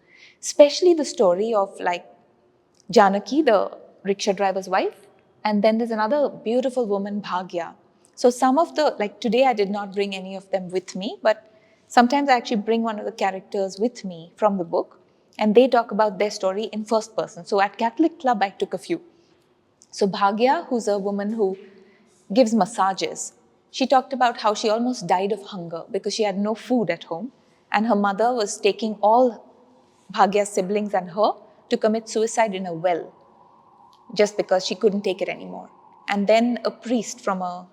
Especially the story of like Janaki, the rickshaw driver's wife, and then there's another beautiful woman, Bhagya. So some of today I did not bring any of them with me, but sometimes I actually bring one of the characters with me from the book, and they talk about their story in first person. So at Catholic Club, I took a few. So Bhagya, who's a woman who gives massages, she talked about how she almost died of hunger because she had no food at home, and her mother was taking all Bhagya's siblings and her to commit suicide in a well just because she couldn't take it anymore. And then a priest from a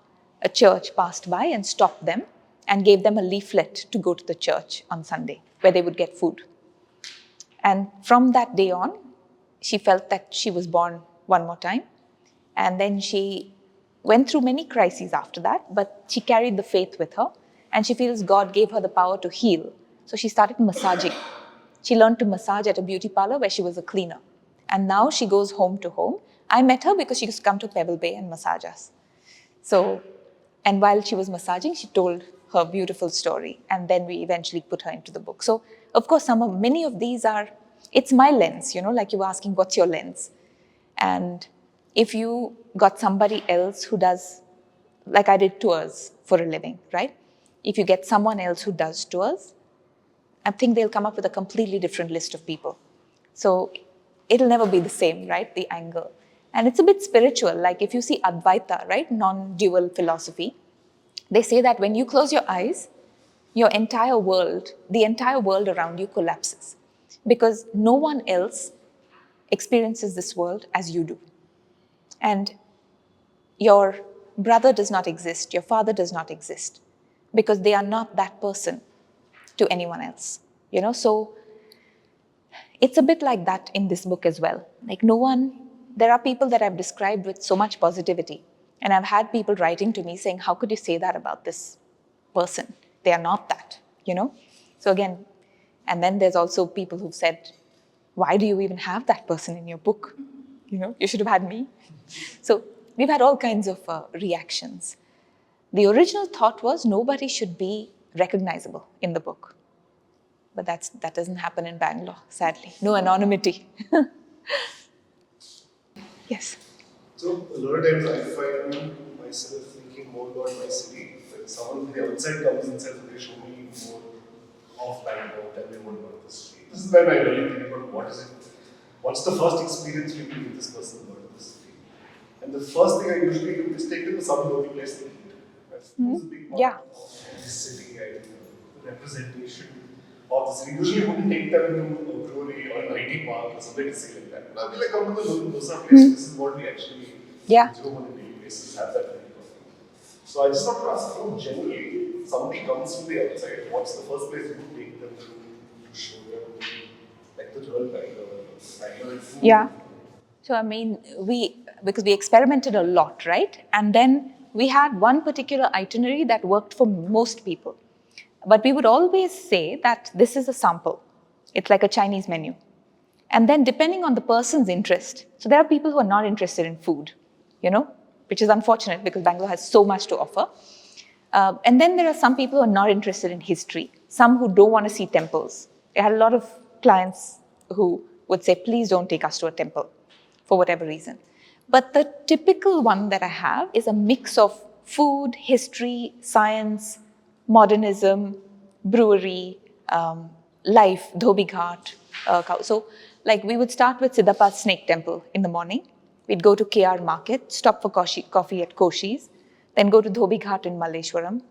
church passed by and stopped them and gave them a leaflet to go to the church on Sunday where they would get food. And from that day on, she felt that she was born one more time. And then she went through many crises after that, but she carried the faith with her, and she feels God gave her the power to heal. So she started massaging. She learned to massage at a beauty parlor where she was a cleaner. And now she goes home to home. I met her because she used to come to Pebble Bay and massage us. So, and while she was massaging, she told her beautiful story. And then we eventually put her into the book. So, of course, many of these are, it's my lens, like you were asking, what's your lens? And if you got somebody else who does, like I did tours for a living, right? If you get someone else who does tours, I think they'll come up with a completely different list of people. So it'll never be the same, right? The angle. And it's a bit spiritual. Like if you see Advaita, right? Non-dual philosophy, they say that when you close your eyes, your entire world, the entire world around you collapses because no one else experiences this world as you do. And your brother does not exist, your father does not exist because they are not that person to anyone else, So it's a bit like that in this book as well. Like there are people that I've described with so much positivity. And I've had people writing to me saying, how could you say that about this person? They are not that, So again, and then there's also people who've said, why do you even have that person in your book? You should have had me. So we've had all kinds of reactions. The original thought was nobody should be recognizable in the book. But that doesn't happen in Bangalore, sadly. No anonymity. Yes. So a lot of times I find myself thinking more about my city. When someone from the outside comes inside and they show me more of Bangalore, tell me more about the city. This is when I really think about what's the first experience you meet with this person about the city. And the first thing I usually do is take them to some local place to eat. That's a big part of this city, I think, the representation of the city. Usually, you wouldn't take them into a brewery or an IT park or something to say like that. But I'll be like, come to the local dosa place. This is what we actually consume on a daily basis, have that kind of coffee. So I just want to ask you, generally, somebody comes from the outside, what's the first place you would take them to show them, like the real Bangalore food? Yeah. So because we experimented a lot, right? And then we had one particular itinerary that worked for most people. But we would always say that this is a sample. It's like a Chinese menu. And then depending on the person's interest, so there are people who are not interested in food, which is unfortunate because Bangalore has so much to offer. And then there are some people who are not interested in history, some who don't want to see temples. I had a lot of clients who would say, please don't take us to a temple for whatever reason. But the typical one that I have is a mix of food, history, science, modernism, brewery, life, Dhobi Ghat. So like we would start with Siddhappa Snake Temple in the morning. We'd go to KR Market, stop for coffee at Koshi's, then go to Dhobi Ghat in Malleshwaram,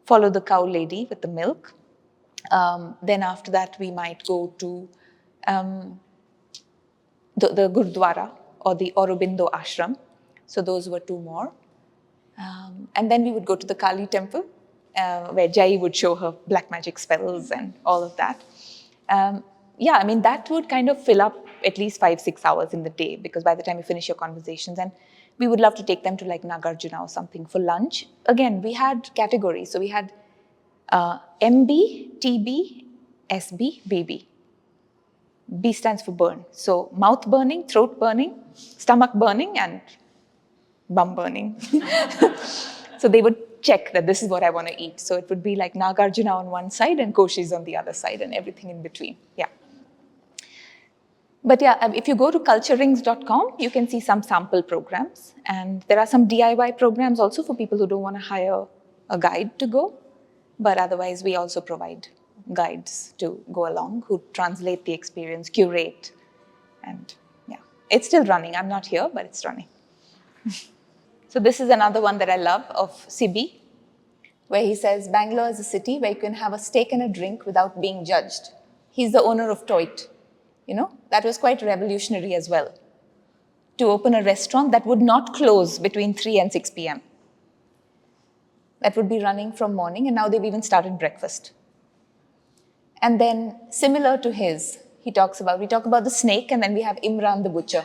follow the cow lady with the milk. Then after that, we might go to the Gurdwara or the Aurobindo Ashram. So those were two more. And then we would go to the Kali temple, where Jai would show her black magic spells and all of that. That would kind of fill up at least 5-6 hours in the day, because by the time you finish your conversations, and we would love to take them to like Nagarjuna or something for lunch. Again, we had categories. So we had MB, TB, SB, BB. B stands for burn. So mouth burning, throat burning, stomach burning, and bum burning. So they would check that this is what I want to eat. So it would be like Nagarjuna on one side and Koshi's on the other side and everything in between. Yeah. But yeah, if you go to culturerings.com, you can see some sample programs. And there are some DIY programs also for people who don't want to hire a guide to go. But otherwise, we also provide guides to go along who translate the experience, curate. And yeah, it's still running. I'm not here, but it's running. So this is another one that I love of Sibi, where he says, Bangalore is a city where you can have a steak and a drink without being judged. He's the owner of Toit. That was quite revolutionary as well, to open a restaurant that would not close between 3 and 6 p.m. That would be running from morning, and now they've even started breakfast. And then similar to his, we talk about the snake, and then we have Imran the butcher,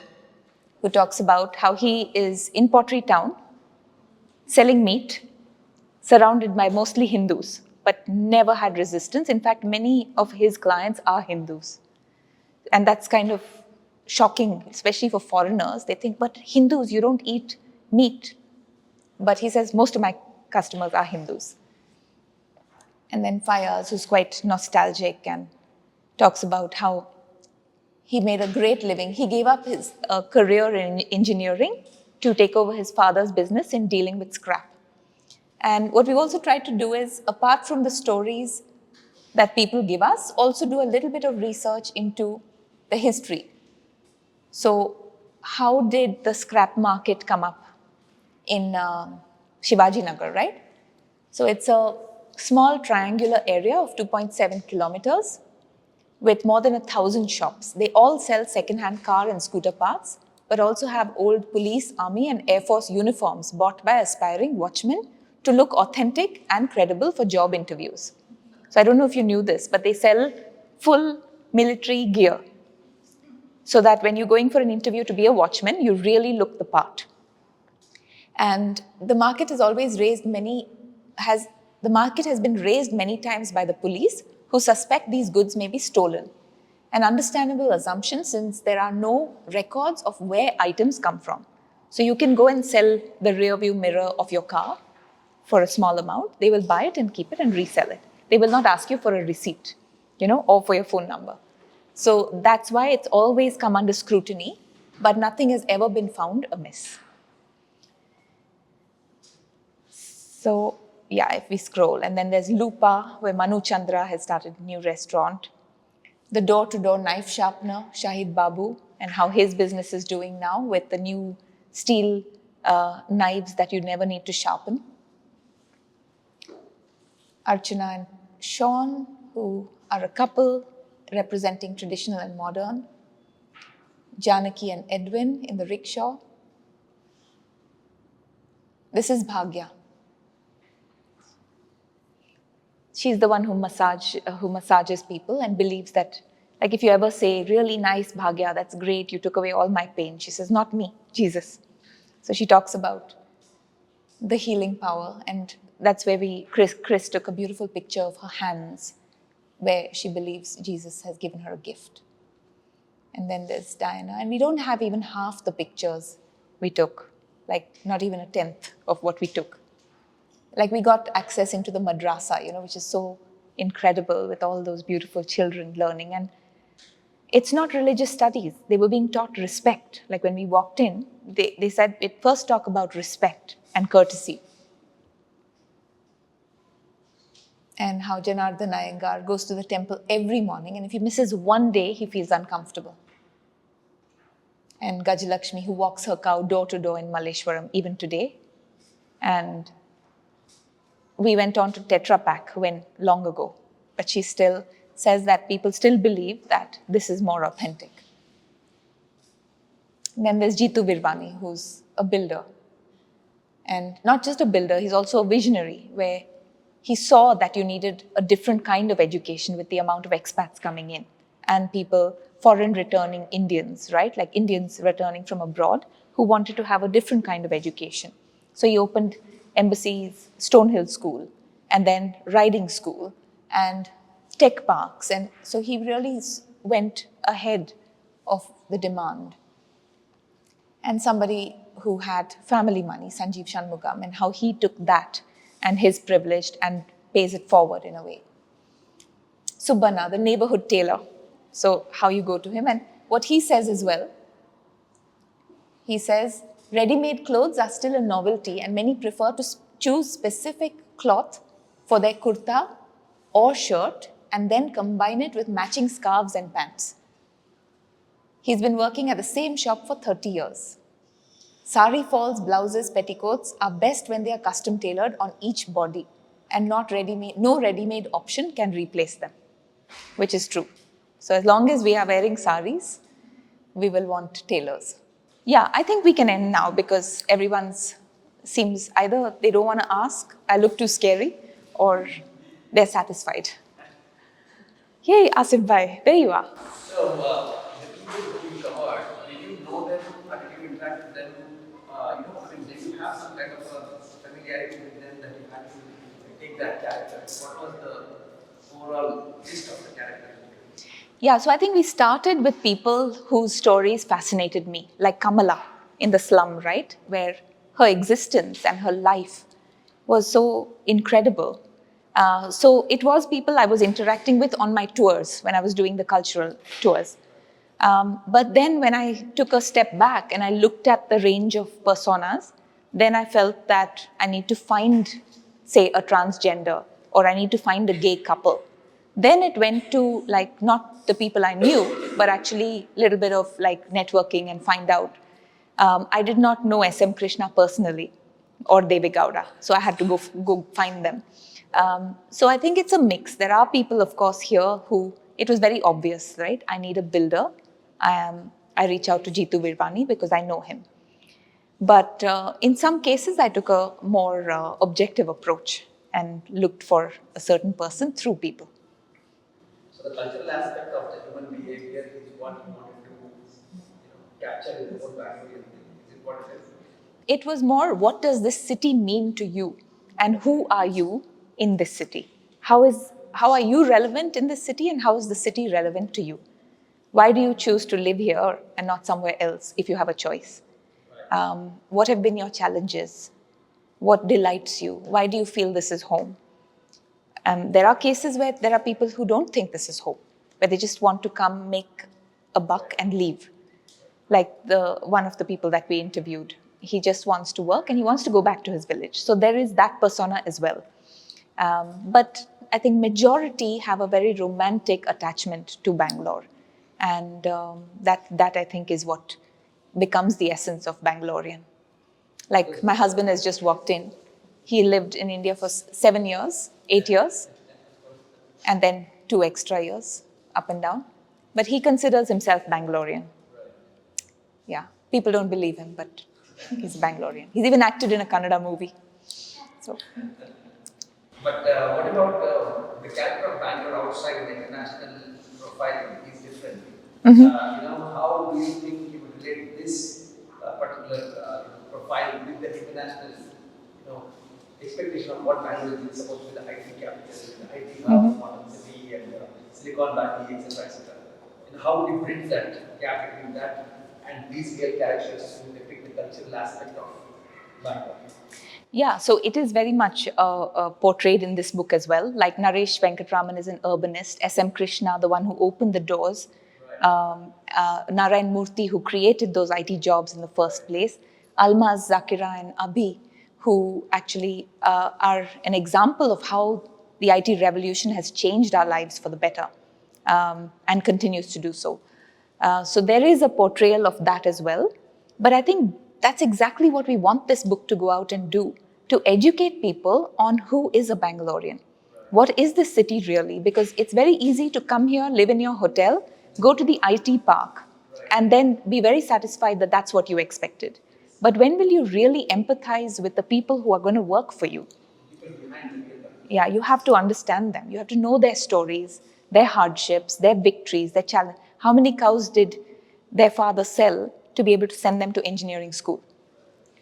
who talks about how he is in Pottery Town, selling meat, surrounded by mostly Hindus, but never had resistance. In fact, many of his clients are Hindus. And that's kind of shocking, especially for foreigners. They think, but Hindus, you don't eat meat. But he says, most of my customers are Hindus. And then Fayaz, who's quite nostalgic and talks about how he made a great living. He gave up his career in engineering to take over his father's business in dealing with scrap. And what we've also tried to do is, apart from the stories that people give us, also do a little bit of research into the history. So how did the scrap market come up in Shivaji Nagar, right? So it's a small triangular area of 2.7 kilometers with more than 1,000 shops. They all sell second-hand car and scooter parts, but also have old police, army, and air force uniforms bought by aspiring watchmen to look authentic and credible for job interviews. So I don't know if you knew this, but they sell full military gear so that when you're going for an interview to be a watchman, you really look the part. And the market has been raised many times by the police, who suspect these goods may be stolen. An understandable assumption, since there are no records of where items come from. So you can go and sell the rear view mirror of your car for a small amount. They will buy it and keep it and resell it. They will not ask you for a receipt, or for your phone number. So that's why it's always come under scrutiny, but nothing has ever been found amiss. So yeah, if we scroll, and then there's Lupa, where Manu Chandra has started a new restaurant. The door-to-door knife sharpener, Shahid Babu, and how his business is doing now with the new steel knives that you never need to sharpen. Archana and Sean, who are a couple representing traditional and modern. Janaki and Edwin in the rickshaw. This is Bhagya. She's the one who massages people and believes that, like, if you ever say, really nice, Bhagya, that's great, you took away all my pain. She says, not me, Jesus. So she talks about the healing power, and that's where Chris took a beautiful picture of her hands, where she believes Jesus has given her a gift. And then there's Diana, and we don't have even half the pictures we took, like not even a 10th of what we took. Like, we got access into the madrasa, which is so incredible, with all those beautiful children learning. And it's not religious studies. They were being taught respect. Like, when we walked in, they said, it first talk about respect and courtesy. And how Janardhan Iyengar goes to the temple every morning, and if he misses one day, he feels uncomfortable. And Gajalakshmi, who walks her cow door to door in Malleshwaram even today. And we went on to Tetra Pak long ago, but she still says that people still believe that this is more authentic. And then there's Jitu Virvani, who's a builder. And not just a builder, he's also a visionary, where he saw that you needed a different kind of education with the amount of expats coming in and people, foreign returning Indians, right? Like Indians returning from abroad who wanted to have a different kind of education. So he opened Embassy's Stonehill School, and then riding school and tech parks. And so he really went ahead of the demand. And somebody who had family money, Sanjeev Shanmugam, and how he took that and his privilege and pays it forward in a way. Subbana, the neighborhood tailor. So how you go to him, and what he says as well. He says, ready-made clothes are still a novelty, and many prefer to choose specific cloth for their kurta or shirt and then combine it with matching scarves and pants. He's been working at the same shop for 30 years. Sari falls, blouses, petticoats are best when they are custom tailored on each body, and no ready-made option can replace them, which is true. So as long as we are wearing saris, we will want tailors. Yeah, I think we can end now, because seems either they don't want to ask, I look too scary, or they're satisfied. Yay, Asif Bhai, there you are. So, the people who you covered, did you know them or did you interact with them? I mean, did you have some kind of a make that character? What was the overall gist of the character? Yeah, so I think we started with people whose stories fascinated me, like Kamala in the slum, right? Where her existence and her life was so incredible. So it was people I was interacting with on my tours when I was doing the cultural tours. But then when I took a step back and I looked at the range of personas, then I felt that I need to find, say, a transgender, or I need to find a gay couple. Then it went to like not the people I knew, but actually a little bit of like networking and find out. I did not know SM Krishna personally or Devi Gowda, so I had to go find them. So I think it's a mix. There are people, of course, here who it was very obvious, right? I need a builder. I reach out to Jitu Virvani because I know him. But in some cases, I took a more objective approach and looked for a certain person through people. So the cultural aspect of the human behavior is what you wanted to capture in the whole Bangalorean thing. Is it what it is? It was more, what does this city mean to you? And who are you in this city? How are you relevant in this city, and how is the city relevant to you? Why do you choose to live here and not somewhere else if you have a choice? What have been your challenges? What delights you? Why do you feel this is home? There are cases where there are people who don't think this is home, where they just want to come, make a buck and leave. Like one of the people that we interviewed, he just wants to work and he wants to go back to his village. So there is that persona as well. But I think majority have a very romantic attachment to Bangalore. And that I think is what becomes the essence of Bangalorean. Like my husband has just walked in. He lived in India for 7 years, 8 years, and then 2 extra years up and down. But he considers himself Bangalorean. Yeah, people don't believe him, but he's Bangalorean. He's even acted in a Kannada movie. So. But what about the character of Bangalore outside the international profile is different? How do you think you would relate this particular profile with the international, expectation of what Bangalore is supposed to be the IT capital, the IT hub, modern city, and Silicon Valley, etc., etc. And how do you bridge that gap between that and these real characters who depict the cultural aspect of Bangalore? Yeah, so it is very much portrayed in this book as well. Like Naresh Venkatraman is an urbanist, SM Krishna, the one who opened the doors, Narayan Murthy, who created those IT jobs in the first place, Almaz, Zakira, and Abhi, who actually are an example of how the IT revolution has changed our lives for the better and continues to do so. So there is a portrayal of that as well. But I think that's exactly what we want this book to go out and do, to educate people on who is a Bangalorean. What is this city really? Because it's very easy to come here, live in your hotel, go to the IT park, and then be very satisfied that that's what you expected. But when will you really empathize with the people who are going to work for you? Yeah, you have to understand them. You have to know their stories, their hardships, their victories, their challenge. How many cows did their father sell to be able to send them to engineering school?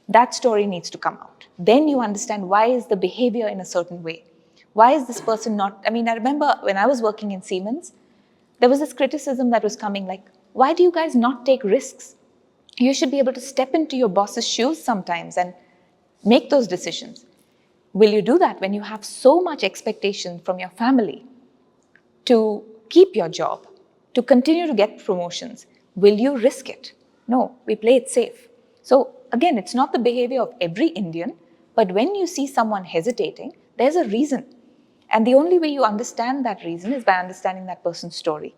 That story needs to come out. Then you understand why is the behavior in a certain way. Why is this person not... I mean, I remember when I was working in Siemens, there was this criticism that was coming like, why do you guys not take risks? You should be able to step into your boss's shoes sometimes and make those decisions. Will you do that when you have so much expectation from your family to keep your job, to continue to get promotions? Will you risk it? No, we play it safe. So again, it's not the behavior of every Indian, but when you see someone hesitating, there's a reason. And the only way you understand that reason is by understanding that person's story.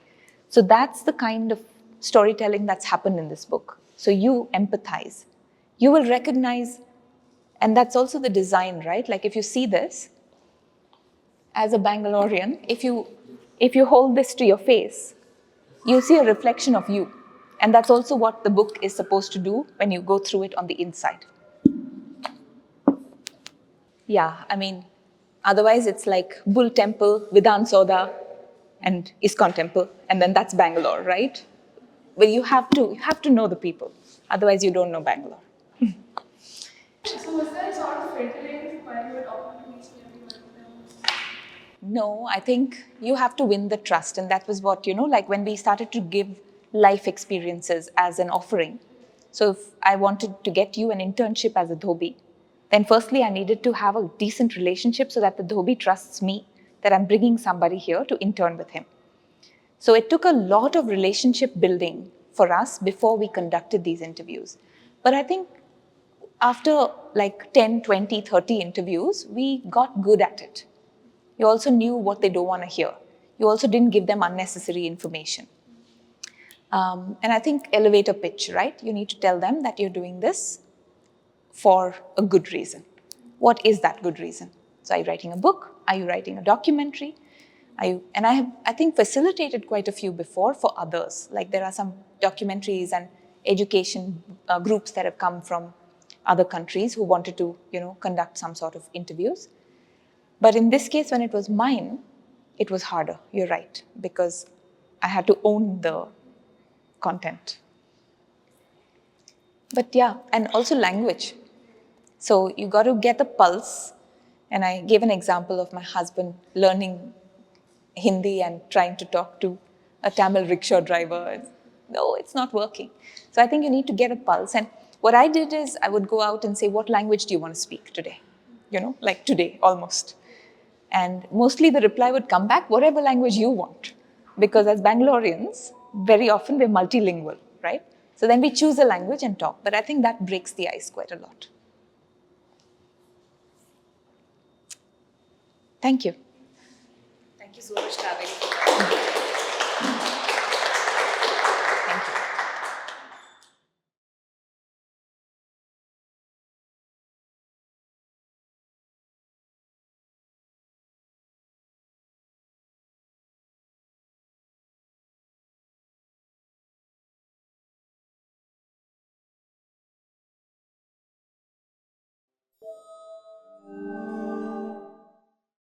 So that's the kind of storytelling that's happened in this book. So you empathize. You will recognize, and that's also the design, right? Like if you see this, as a Bangalorean, if you hold this to your face, you see a reflection of you. And that's also what the book is supposed to do when you go through it on the inside. Yeah, I mean, otherwise it's like Bull Temple, Vidhan Soda, and ISKCON Temple, and then that's Bangalore, right? But you have to know the people. Otherwise you don't know Bangalore. So was there a sort of filtering while you were talking to each and every one of them? No, I think you have to win the trust. And that was what, like when we started to give life experiences as an offering. So if I wanted to get you an internship as a dhobi, then firstly I needed to have a decent relationship so that the dhobi trusts me that I'm bringing somebody here to intern with him. So it took a lot of relationship building for us before we conducted these interviews. But I think after like 10, 20, 30 interviews, we got good at it. You also knew what they don't want to hear. You also didn't give them unnecessary information. And I think elevator pitch, right? You need to tell them that you're doing this for a good reason. What is that good reason? So are you writing a book? Are you writing a documentary? And I have, I think, facilitated quite a few before for others. Like there are some documentaries and education groups that have come from other countries who wanted to, conduct some sort of interviews. But in this case, when it was mine, it was harder. You're right, because I had to own the content. But yeah, and also language. So you got to get a pulse. And I gave an example of my husband learning Hindi and trying to talk to a Tamil rickshaw driver. No, it's not working. So I think you need to get a pulse. And what I did is I would go out and say, what language do you want to speak today? Like today, almost. And mostly the reply would come back, whatever language you want. Because as Bangaloreans, very often we're multilingual, right? So then we choose a language and talk. But I think that breaks the ice quite a lot. Thank you. Thank you so much, Kaveri.